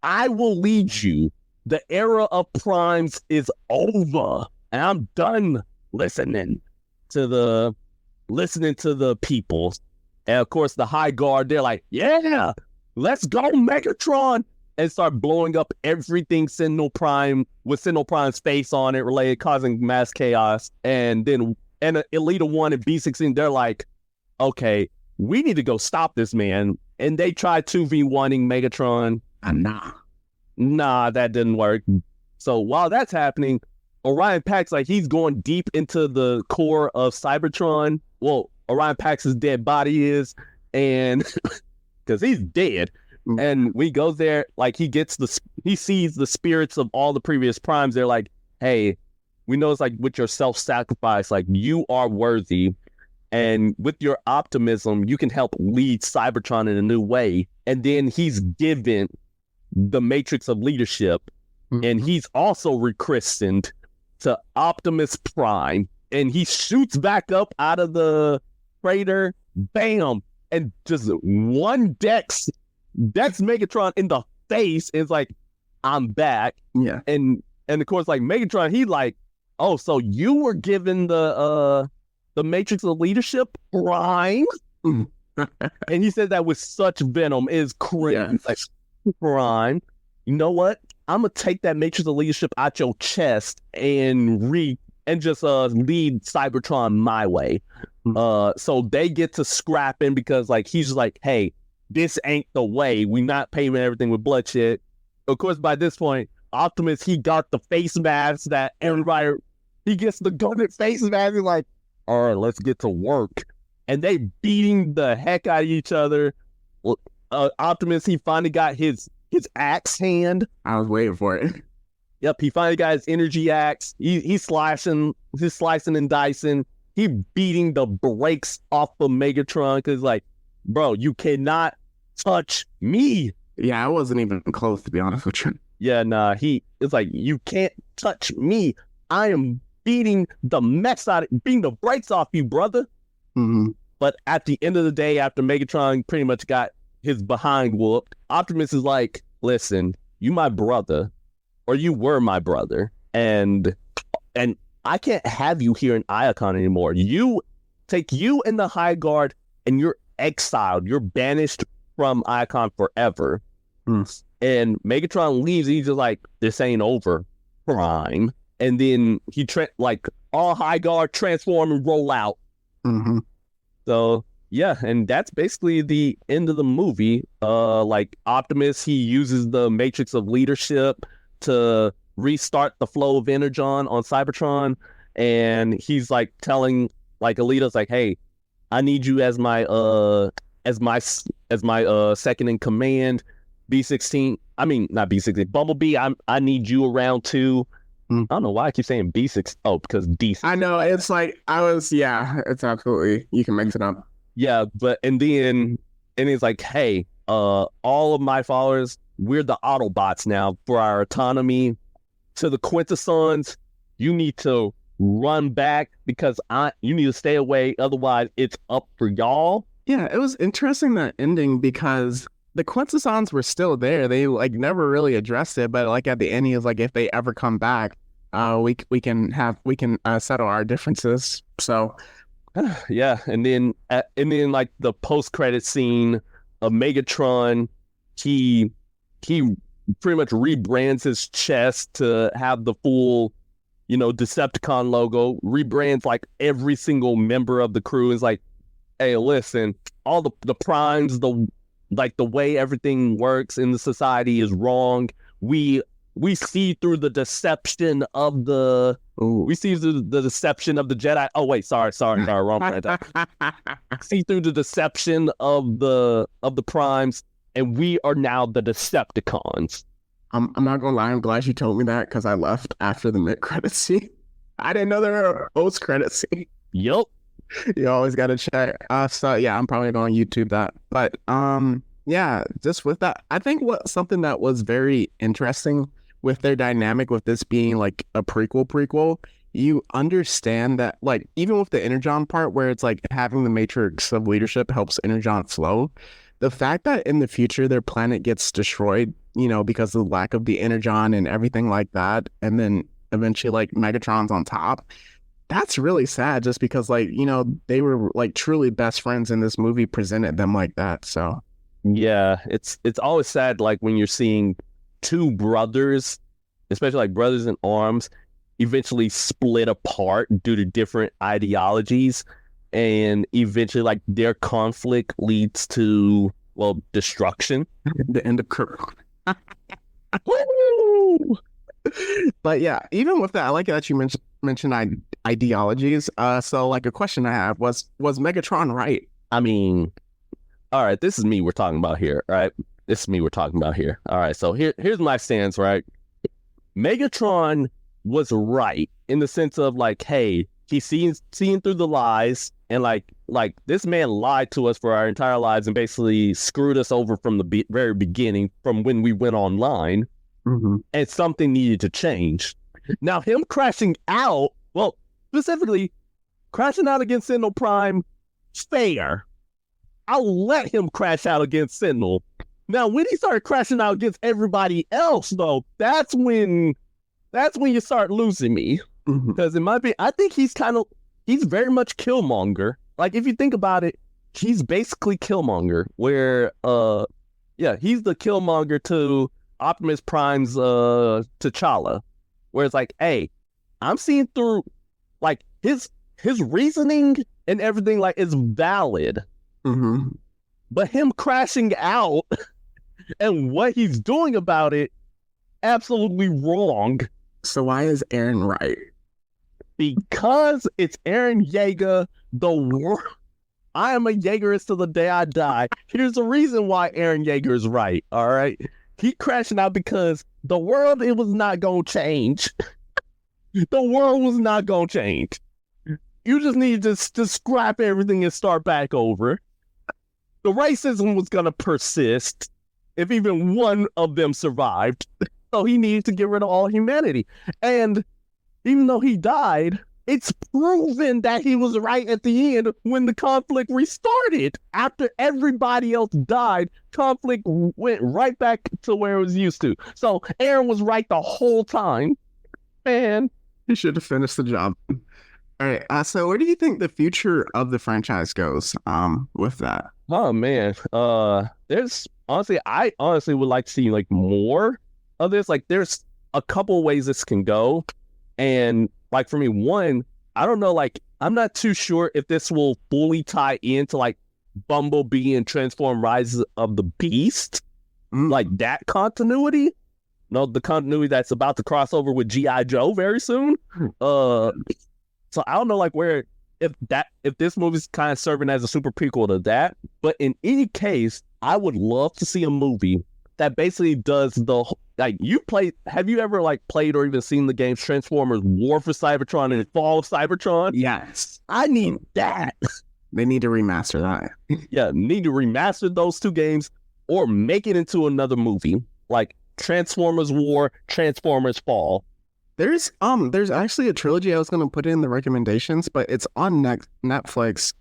I will lead you. The era of primes is over, and I'm done listening to the people. And of course the High Guard, they're like, yeah, let's go Megatron, and start blowing up everything Sentinel Prime, with Sentinel Prime's face on it related, causing mass chaos. And then Elita 1 and B16, they're like, okay, we need to go stop this man. And they try 2v1ing Megatron. Nah, that didn't work. So while that's happening, Orion Pax, like, he's going deep into the core of Cybertron. Well, Orion Pax's dead body is, and because he's dead. And we go there, like, he sees the spirits of all the previous primes. They're like, hey, we know it's like with your self-sacrifice, like, you are worthy, and with your optimism, you can help lead Cybertron in a new way. And then he's given the Matrix of Leadership, and he's also rechristened to Optimus Prime, and he shoots back up out of the crater, bam, and just one Dex Megatron in the face, and it's like, I'm back. Yeah. And of course, like, Megatron, he like, oh, so you were given the Matrix of Leadership, Prime? And he said that with such venom. Is crazy. Yeah. Like, Prime, you know what? I'm gonna take that Matrix of Leadership out your chest and just lead Cybertron my way. So they get to scrapping, because like he's just like, hey, this ain't the way. We not paying everything with bloodshed. Of course, by this point, Optimus, he got the face mask that everybody, he gets the gunted face mask. He's like, all right, let's get to work. And they beating the heck out of each other. Optimus, he finally got his axe hand. I was waiting for it. Yep, he finally got his energy axe. He's slicing and dicing. He beating the brakes off of Megatron, because like, bro, you cannot touch me. Yeah, I wasn't even close, to be honest with you. Yeah, nah, it's like, you can't touch me. I am beating the brakes off you, brother. But at the end of the day, after Megatron pretty much got his behind whooped, Optimus is like, listen, you my brother, or you were my brother, and I can't have you here in Iacon anymore. You take you and the High Guard, and you're exiled. You're banished from Iacon forever. And Megatron leaves, and he's just like, this ain't over, Prime. And then he like, all High Guard transform and roll out. So yeah, and that's basically the end of the movie. Like, Optimus, he uses the Matrix of Leadership to restart the flow of Energon on Cybertron, and he's like telling, like, Alita's like, hey, I need you as my as my second in command. B16. I mean, not B16. Bumblebee. I need you around too. I don't know why I keep saying B6. Oh, because D6. I know it's like it's absolutely, you can mix it up. Yeah, and it's like, hey, all of my followers, we're the Autobots now for our autonomy. To the Quintessons, you need to run back because you need to stay away. Otherwise, it's up for y'all. Yeah, it was interesting, that ending, because the Quintessons were still there. They like never really addressed it, but like at the end, he was like, if they ever come back, we can settle our differences. So yeah, and then like the post credit scene of Megatron, he pretty much rebrands his chest to have the full, Decepticon logo. Rebrands like every single member of the crew. Is like, hey, listen, all the primes, the way everything works in the society is wrong. We see through the deception of the deception of the Jedi. Oh wait, sorry, wrong planet. See through the deception of the primes, and we are now the Decepticons. I'm not gonna lie, I'm glad you told me that, because I left after the mid-credit scene. I didn't know there were a post-credit scene. Yep. You always gotta check. So yeah, I'm probably going to YouTube that. But yeah, just with that, I think something that was very interesting with their dynamic, with this being like a prequel, you understand that, like, even with the Energon part, where it's like having the matrix of leadership helps Energon flow, the fact that in the future their planet gets destroyed, because of the lack of the Energon and everything like that, and then eventually like Megatron's on top, that's really sad, just because, like, they were like truly best friends, and this movie presented them like that. So yeah, it's always sad, like when you're seeing two brothers, especially like brothers in arms, eventually split apart due to different ideologies, and eventually like their conflict leads to, well, destruction. The end of Kirk. But yeah, even with that, I like that you mentioned ideologies. So like a question I have was Megatron right? I mean, all right, this is me we're talking about here, right? This is me we're talking about here. All right, so here's my stance, right? Megatron was right in the sense of like, hey, he's seeing through the lies, and like this man lied to us for our entire lives and basically screwed us over from the very beginning, from when we went online. Mm-hmm. And something needed to change. Now, him crashing out, well, specifically crashing out against Sentinel Prime, fair. I'll let him crash out against Sentinel. Now, when he started crashing out against everybody else, though, that's when you start losing me. Because it might be, I think he's very much Killmonger. Like, if you think about it, he's basically Killmonger, where, he's the Killmonger to Optimus Prime's T'Challa, where it's like, hey, I'm seeing through, like, his reasoning and everything, like, is valid. Mm-hmm. But him crashing out and what he's doing about it, absolutely wrong. So why is Aaron right? Because it's Eren Yeager, the world. I am a Yeagerist till the day I die. Here's the reason why Eren Yeager is right, all right? He crashing out because the world, it was not going to change. The world was not going to change. You just need to scrap everything and start back over. The racism was going to persist if even one of them survived. So he needed to get rid of all humanity. And even though he died, it's proven that he was right at the end when the conflict restarted. After everybody else died, conflict went right back to where it was used to. So Aaron was right the whole time. Man, he should have finished the job. All right. So where do you think the future of the franchise goes with that? Oh, man. I honestly would like to see like more of this. Like, there's a couple ways this can go. And like, for me, one, I don't know, like, I'm not too sure if this will fully tie into like Bumblebee and Transform Rise of the Beast, like that continuity. No, the continuity that's about to cross over with G.I. Joe very soon. So I don't know, like, if this movie's kind of serving as a super prequel to that. But in any case, I would love to see a movie that basically does have you ever like played or even seen the games Transformers War for Cybertron and Fall of Cybertron? Yes. I need that. They need to remaster that. Yeah, need to remaster those two games or make it into another movie like Transformers War, Transformers Fall. There's actually a trilogy I was gonna put in the recommendations, but it's on Netflix.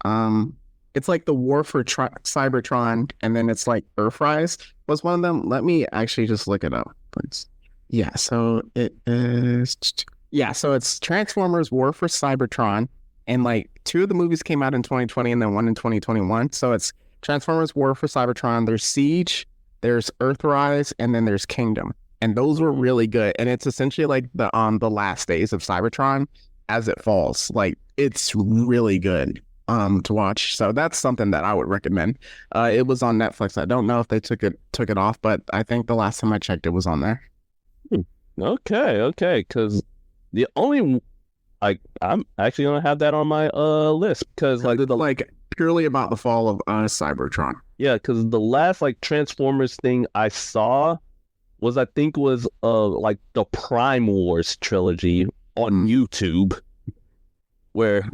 It's like the War for Cybertron, and then it's like Earthrise was one of them. Let me actually just look it up, please. Yeah, so it is. Yeah, so it's Transformers War for Cybertron, and like two of the movies came out in 2020, and then one in 2021. So it's Transformers War for Cybertron. There's Siege, there's Earthrise, and then there's Kingdom, and those were really good. And it's essentially like the last days of Cybertron as it falls. Like it's really good to watch. So that's something that I would recommend. It was on Netflix. I don't know if they took it off, but I think the last time I checked it was on there. Okay, because the only I'm actually gonna have that on my list because like purely about the fall of Cybertron. Yeah, because the last like Transformers thing I saw was like the Prime Wars trilogy on YouTube, where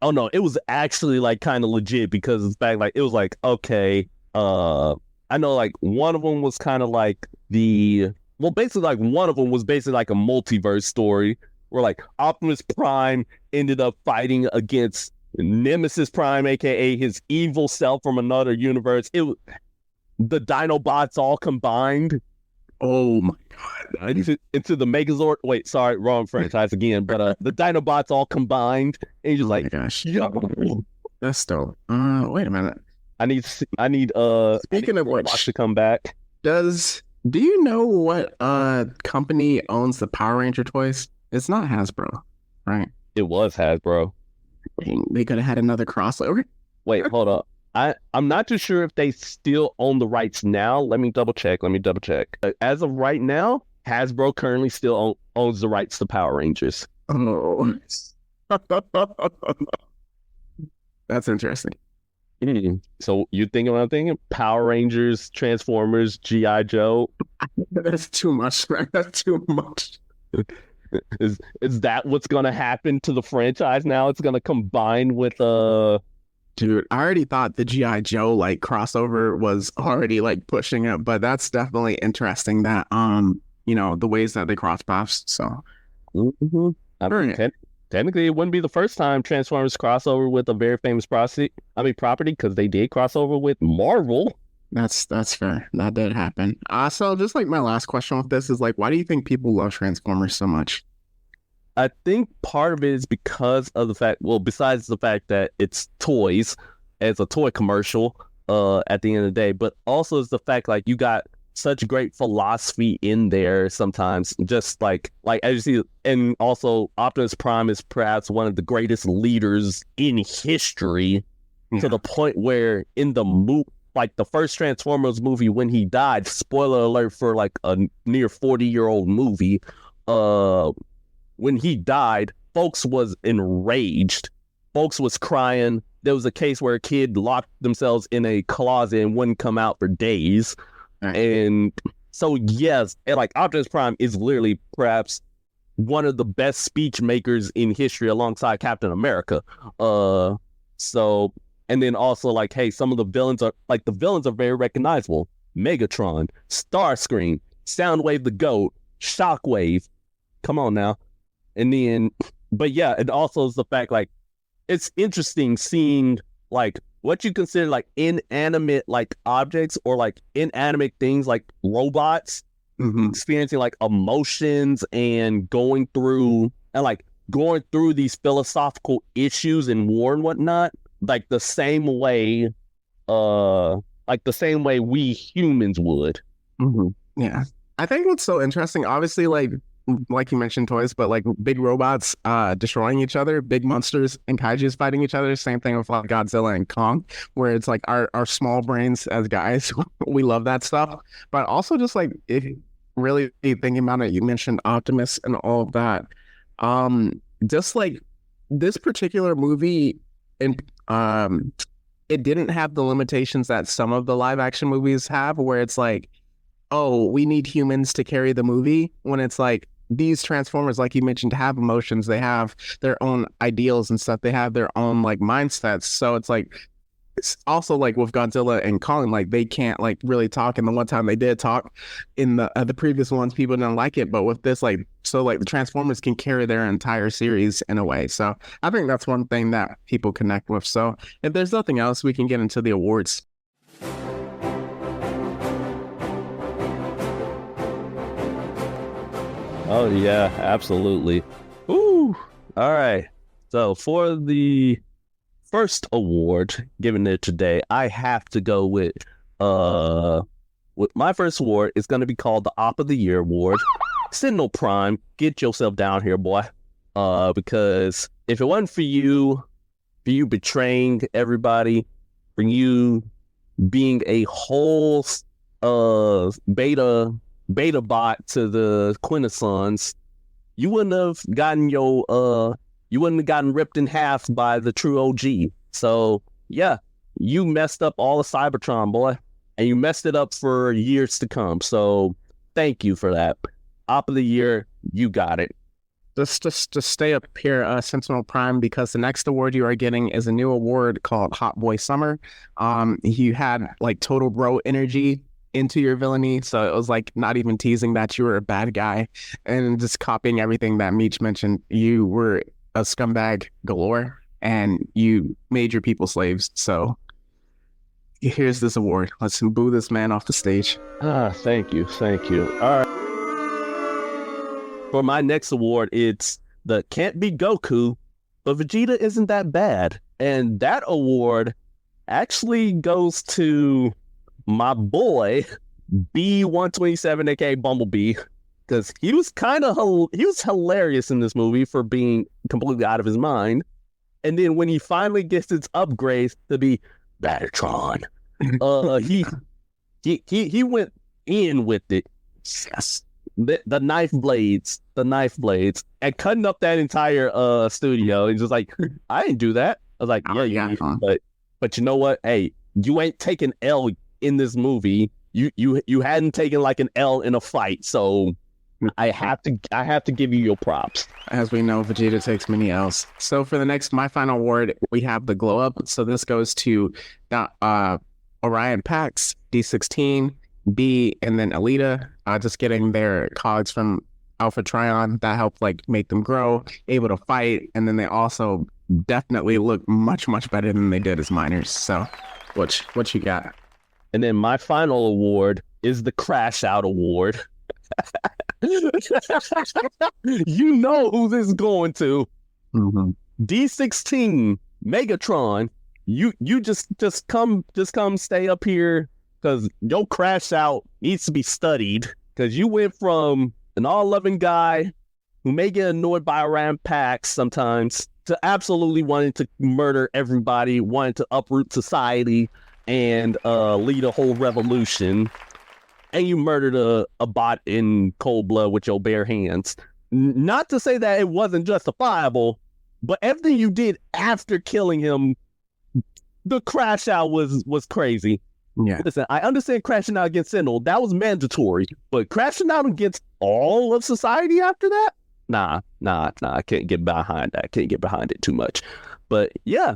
oh no, it was actually like kind of legit because it's back like it was like okay, I know like one of them was kind of like basically like one of them was basically like a multiverse story where like Optimus Prime ended up fighting against Nemesis Prime, aka his evil self from another universe. The Dinobots all combined. Oh my god! Into the Megazord. Wait, sorry, wrong franchise again. But the Dinobots all combined, and you're just like, gosh, yo, that's dope. Wait a minute. I need. Speaking of which, to come back. Do you know what company owns the Power Ranger toys? It's not Hasbro, right? It was Hasbro. They could have had another crossover. Wait, hold up. I'm not too sure if they still own the rights now. Let me double check. As of right now, Hasbro currently still owns the rights to Power Rangers. Oh, that's interesting. So you think what I'm thinking? Power Rangers, Transformers, G.I. Joe. That's too much, man. That's too much. Is that what's gonna happen to the franchise now? It's gonna combine with Dude, I already thought the G.I. Joe like crossover was already like pushing it, but that's definitely interesting that the ways that they cross paths. So I mean, technically, it wouldn't be the first time Transformers crossover with a very famous property because they did crossover with Marvel. That's fair. That did happen. So just like my last question with this is like, why do you think people love Transformers so much? I think part of it is because of the fact, besides the fact that it's toys, it's a toy commercial at the end of the day, but also is the fact like you got such great philosophy in there sometimes, just like as you see, and also Optimus Prime is perhaps one of the greatest leaders in history to the point where in the like the first Transformers movie when he died, spoiler alert for like a near 40-year-old movie, when he died, folks was enraged. Folks was crying. There was a case where a kid locked themselves in a closet and wouldn't come out for days. Right. And so, yes, and like Optimus Prime is literally perhaps one of the best speech makers in history alongside Captain America. And then also like, hey, some of the villains are very recognizable. Megatron, Starscream, Soundwave the Goat, Shockwave. Come on now. And then, but yeah, it also is the fact like it's interesting seeing like what you consider like inanimate like objects or like inanimate things like robots experiencing like emotions and going through these philosophical issues in war and whatnot, like the same way we humans would. Yeah. I think what's so interesting, obviously, like you mentioned toys, but like big robots destroying each other, big monsters and kaijus fighting each other. Same thing with like Godzilla and Kong, where it's like our small brains as guys, we love that stuff. But also just like if really thinking about it, you mentioned Optimus and all of that. Just like this particular movie and it didn't have the limitations that some of the live action movies have, where it's like, oh, we need humans to carry the movie, when it's like these Transformers, like you mentioned, have emotions, they have their own ideals and stuff, they have their own like mindsets. So it's like, it's also like with Godzilla and Kong, like they can't like really talk. And the one time they did talk in the previous ones, people didn't like it. But with this, like, so like the Transformers can carry their entire series in a way. So I think that's one thing that people connect with. So if there's nothing else, we can get into the awards. Oh yeah, absolutely. Ooh. All right. So for the first award given there today, I have to go with my first award. Is going to be called the Op of the Year award. Sentinel Prime, get yourself down here, boy. Because if it wasn't for you betraying everybody, for you being a whole beta bot to the Quintessons, you wouldn't have gotten ripped in half by the true OG. So yeah, you messed up all of Cybertron, boy, and you messed it up for years to come. So thank you for that. Op of the Year, you got it. Just to stay up here, Sentinel Prime, because the next award you are getting is a new award called Hot Boy Summer. You had like total bro energy into your villainy, so it was like not even teasing that you were a bad guy and just copying everything that Meech mentioned. You were a scumbag galore and you made your people slaves. So here's this award. Let's boo this man off the stage. Thank you. All right. For my next award, it's the Can't Be Goku, but Vegeta isn't that bad. And that award actually goes to my boy, B127, aka Bumblebee, because he was hilarious in this movie for being completely out of his mind. And then when he finally gets his upgrades to be Megatron, he went in with it. Yes. The knife blades, and cutting up that entire studio, and just like, I didn't do that. I was like, yeah, but you know what? Hey, you ain't taking L in this movie. You hadn't taken like an L in a fight, so I have to give you your props. As we know, Vegeta takes many L's. So for my final award, we have the Glow Up. So this goes to Orion Pax, D16, B, and then Alita, just getting their cogs from Alpha Trion that helped like make them grow, able to fight, and then they also definitely look much, much better than they did as minors. So what you got? And then my final award is the Crash Out Award. You know who this is going to. Mm-hmm. D16, Megatron, you just come stay up here, because your Crash Out needs to be studied, because you went from an all-loving guy who may get annoyed by around packs sometimes to absolutely wanting to murder everybody, wanting to uproot society and lead a whole revolution. And you murdered a bot in cold blood with your bare hands. Not to say that it wasn't justifiable, but everything you did after killing him, the Crash Out was crazy. Yeah. Listen, I understand crashing out against Sentinel. That was mandatory. But crashing out against all of society after that? Nah. I can't get behind that. I can't get behind it too much. But yeah,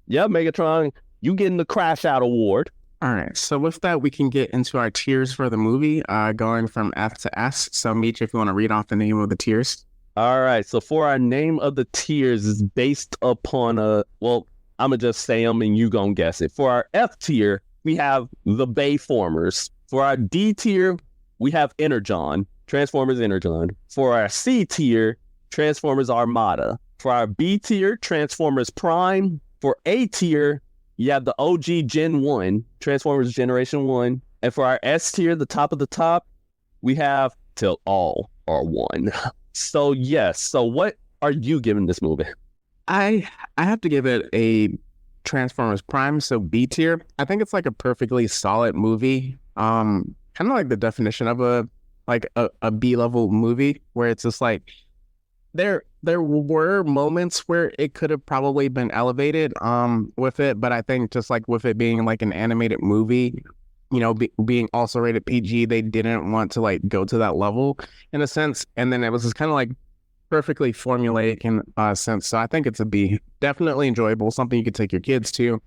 Megatron, you getting the Crash Out Award. All right. So with that, we can get into our tiers for the movie, going from F to S. So Meech, if you want to read off the name of the tiers. All right. So for our name of the tiers is based upon I'm going to just say them and you going to guess it. For our F tier, we have the Bayformers. For our D tier, we have Energon, Transformers Energon. For our C tier, Transformers Armada. For our B tier, Transformers Prime. For A tier, you have the OG Gen 1, Transformers Generation 1. And for our S tier, the top of the top, we have Till All Are One. So yes, so what are you giving this movie? I have to give it a Transformers Prime, so B tier. I think it's like a perfectly solid movie. Kind of like the definition of a B level movie, where it's just like there were moments where it could have probably been elevated with it, but I think just like with it being like an animated movie, being also rated PG, they didn't want to like go to that level in a sense, and then it was just kind of like perfectly formulaic in a sense. So I think it's a B. Definitely enjoyable, something you could take your kids to.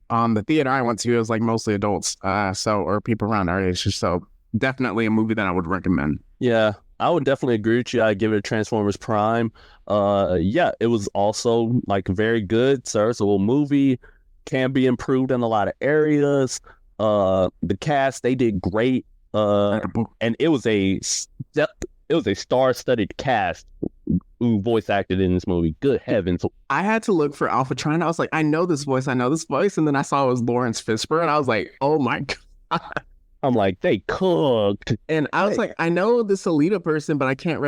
The theater I went to is like mostly adults, or people around our age, so definitely a movie that I would recommend. Yeah, I would definitely agree with you. I give it a Transformers Prime. Yeah, it was also like very good, serviceable movie. Can be improved in a lot of areas. The cast, they did great. And it was a star-studded cast who voice acted in this movie. Good heavens. I had to look for Alpha Tron. I was like, I know this voice, and then I saw it was Lawrence Fishburne, and I was like, oh my god. I'm like, they cooked. And I was like, I know this Alita person, but I can't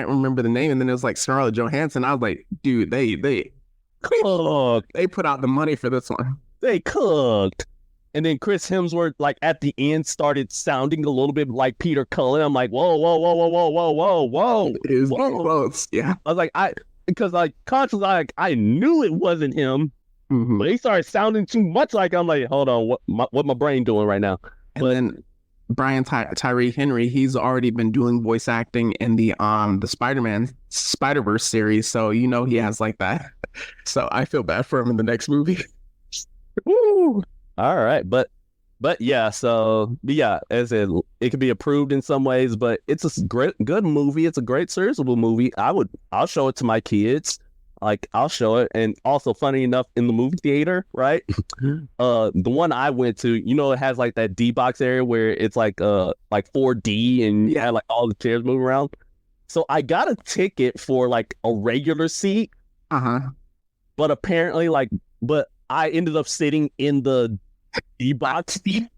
remember the name. And then it was like Scarlett Johansson. I was like, dude, they cooked. They put out the money for this one. They cooked. And then Chris Hemsworth, like at the end, started sounding a little bit like Peter Cullen. I'm like, whoa, whoa, whoa, whoa, whoa, whoa, whoa, whoa. It was close. Yeah. I was like, because like consciously, I knew it wasn't him, but he started sounding too much like I'm like, hold on, what my brain doing right now? And then Brian Tyree Henry, he's already been doing voice acting in the Spider-Man Spider-Verse series, so he has like that. So I feel bad for him in the next movie. Woo! All right, but yeah, so yeah, as it could be approved in some ways, but it's a good movie. It's a great serviceable movie. I'll show it to my kids. Like I'll show it, and also funny enough, in the movie theater, right? The one I went to, it has like that D box area where it's like 4D and you had like all the chairs moving around. So I got a ticket for like a regular seat. But apparently but I ended up sitting in the D box seat.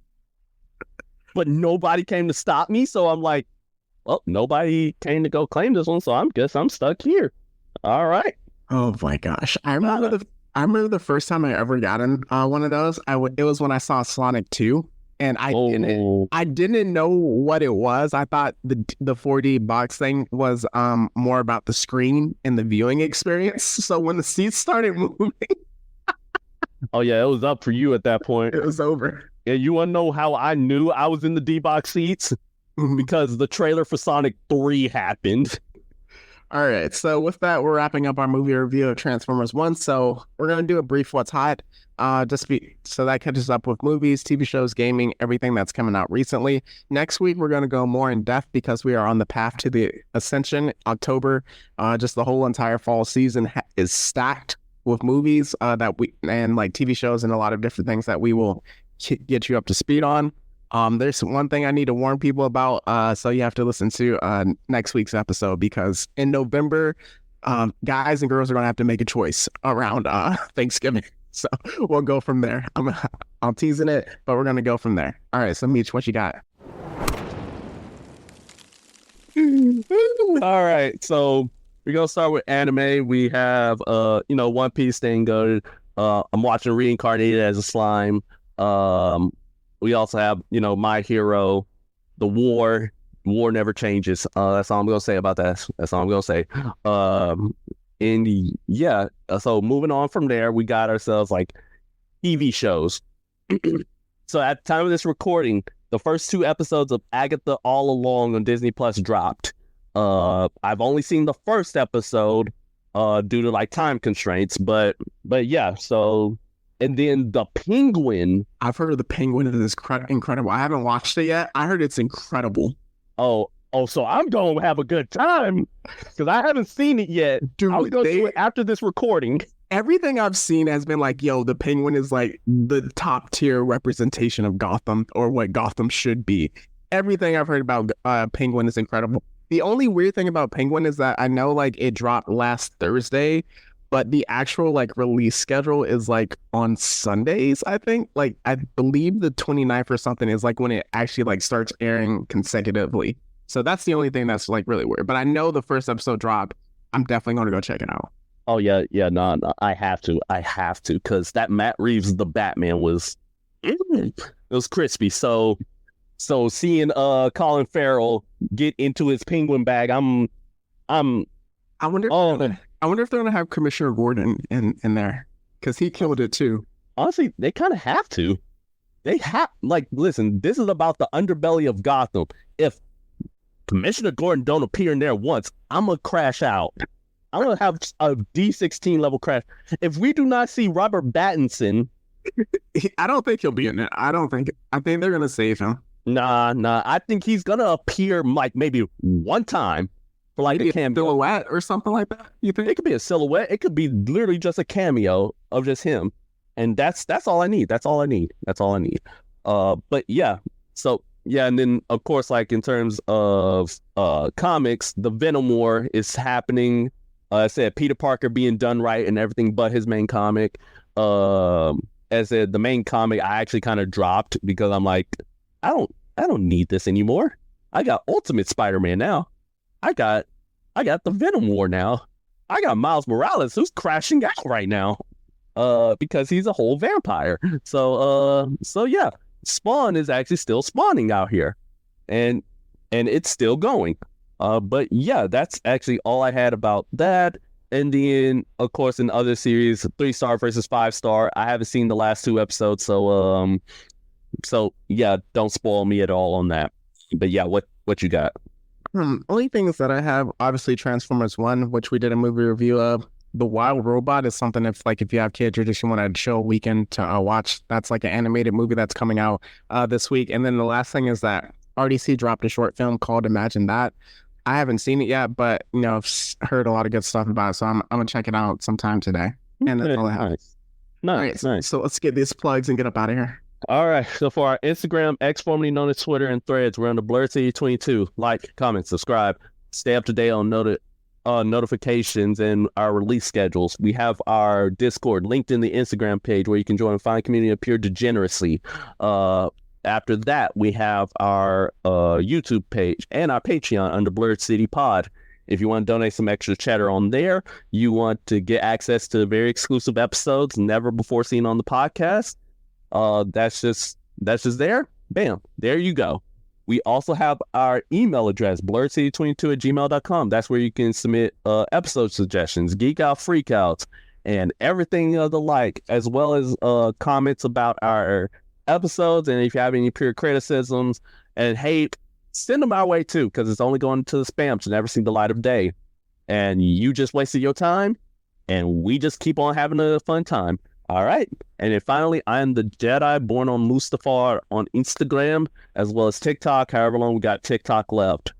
But nobody came to stop me, so I'm like, well, nobody came to go claim this one, so I guess I'm stuck here. All right. Oh my gosh. I remember the first time I ever got in one of those. It was when I saw Sonic 2, and I didn't know what it was. I thought the 4D box thing was more about the screen and the viewing experience. So when the seats started moving, oh yeah, it was up for you at that point. It was over. Yeah, you want to know how I knew I was in the D box seats? Because the trailer for Sonic 3 happened. All right, so with that, we're wrapping up our movie review of Transformers 1. So we're going to do a brief What's Hot, so that catches up with movies, TV shows, gaming, everything that's coming out recently. Next week, we're going to go more in depth because we are on the path to the Ascension. October, just the whole entire fall season is stacked with movies and like TV shows and a lot of different things that we will get you up to speed on. There's one thing I need to warn people about, so you have to listen to next week's episode, because in November, guys and girls are going to have to make a choice around Thanksgiving. So we'll go from there. I'm teasing it, but we're going to go from there. All right, so Meech, what you got? All right, so we're going to start with anime. We have, One Piece thing good. I'm watching Reincarnated as a Slime. We also have, My Hero, The War. War never changes. That's all I'm gonna say about that. That's all I'm gonna say. And yeah, so moving on from there, we got ourselves like TV shows. So at the time of this recording, the first 2 episodes of Agatha All Along on Disney Plus dropped. I've only seen the first episode due to like time constraints, but yeah, so. And then The Penguin. I've heard of The Penguin. It is incredible. I haven't watched it yet. I heard it's incredible. Oh, so I'm going to have a good time because I haven't seen it yet. Dude, I'll go to it after this recording. Everything I've seen has been like, yo, The Penguin is like the top tier representation of Gotham, or what Gotham should be. Everything I've heard about Penguin is incredible. The only weird thing about Penguin is that I know like it dropped last Thursday, but the actual like release schedule is like on Sundays, I think. Like I believe the 29th or something is like when it actually like starts airing consecutively. So that's the only thing that's like really weird. But I know the first episode dropped. I'm definitely going to go check it out. Oh yeah, no, I have to, because that Matt Reeves the Batman was, it was crispy. So seeing Colin Farrell get into his Penguin bag, I'm I wonder. Oh, I wonder if they're gonna have Commissioner Gordon in there because he killed it too. honestly, they kind of have to. They have, like, listen, this is about the underbelly of Gotham. If Commissioner Gordon don't appear in there once, I'm going to crash out. I'm going to have a D16 level crash. If we do not see Robert Pattinson, I don't think he'll be in it. I think they're gonna save him. nah, I think he's going to appear like maybe one time for like Maybe a cameo. silhouette or something like that. You think? It could be a silhouette. It could be literally just a cameo of just him. And that's all I need. That's all I need. But yeah. So yeah, and then of course, like in terms of comics, the Venom War is happening. I said Peter Parker being done right and everything but his main comic. As I said, the main comic I actually kind of dropped because I'm like, I don't need this anymore. I got Ultimate Spider-Man now. I got the Venom War now. I got Miles Morales who's crashing out right now. Because he's a whole vampire. So yeah, Spawn is actually still spawning out here, and it's still going. But yeah, that's actually all I had about that. And then, of course, in other series, 3-star versus 5-star. I haven't seen the last 2 episodes, so yeah, don't spoil me at all on that. But yeah, what you got? Only things that I have, obviously Transformers 1, which we did a movie review of. The Wild Robot is something if you have kids or just you want to chill weekend to watch. That's like an animated movie that's coming out this week. And then the last thing is that RDC dropped a short film called Imagine That. I haven't seen it yet, but I've heard a lot of good stuff about it, so I'm gonna check it out sometime today. And that's all I have. Nice. So let's get these plugs and get up out of here. All right. So for our Instagram, X formerly known as Twitter, and Threads, we're on the Blurred City 22. Like, comment, subscribe, stay up to date on notifications and our release schedules. We have our Discord linked in the Instagram page where you can join a fine community of pure degeneracy. After that, we have our YouTube page and our Patreon under Blurred City Pod. If you want to donate some extra cheddar on there, you want to get access to very exclusive episodes never before seen on the podcast. That's just there. Bam, there you go. We also have our email address, blurredcity22@gmail.com. That's where you can submit episode suggestions, Geekout, Freakouts, and everything of the like, as well as comments about our episodes. And if you have any pure criticisms and hate, send them our way too, because it's only going to the spam to never see the light of day. And you just wasted your time, and we just keep on having a fun time. All right. And then finally, I am the Jedi born on Mustafar on Instagram, as well as TikTok, however long we got TikTok left.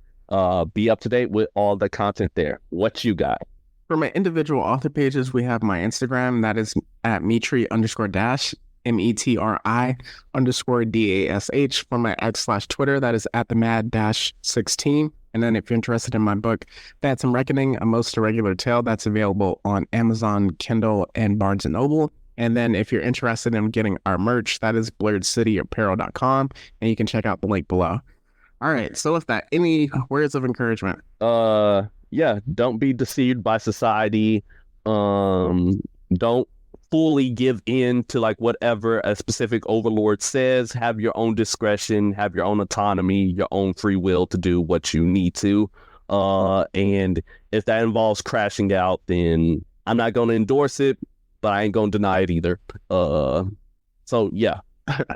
Be up to date with all the content there. What you got? For my individual author pages, we have my Instagram. That is at Metri_dash, METRI_DASH. For my X/Twitter, that is at the Mad-16. And then if you're interested in my book, Phantom Reckoning, A Most Irregular Tale, that's available on Amazon, Kindle, and Barnes & Noble. And then if you're interested in getting our merch, that is blurredcityapparel.com, and you can check out the link below. All right. So with that, any words of encouragement? Yeah, don't be deceived by society. Don't fully give in to like whatever a specific overlord says. Have your own discretion, have your own autonomy, your own free will to do what you need to. And if that involves crashing out, then I'm not going to endorse it, but I ain't going to deny it either. So yeah.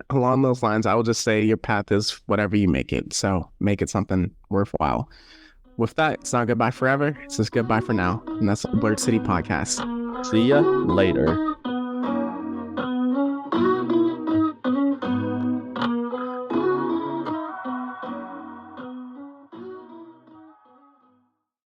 Along those lines, I will just say your path is whatever you make it. So make it something worthwhile. With that, it's not goodbye forever. It's just goodbye for now. And that's the Blurred City Podcast. See ya later.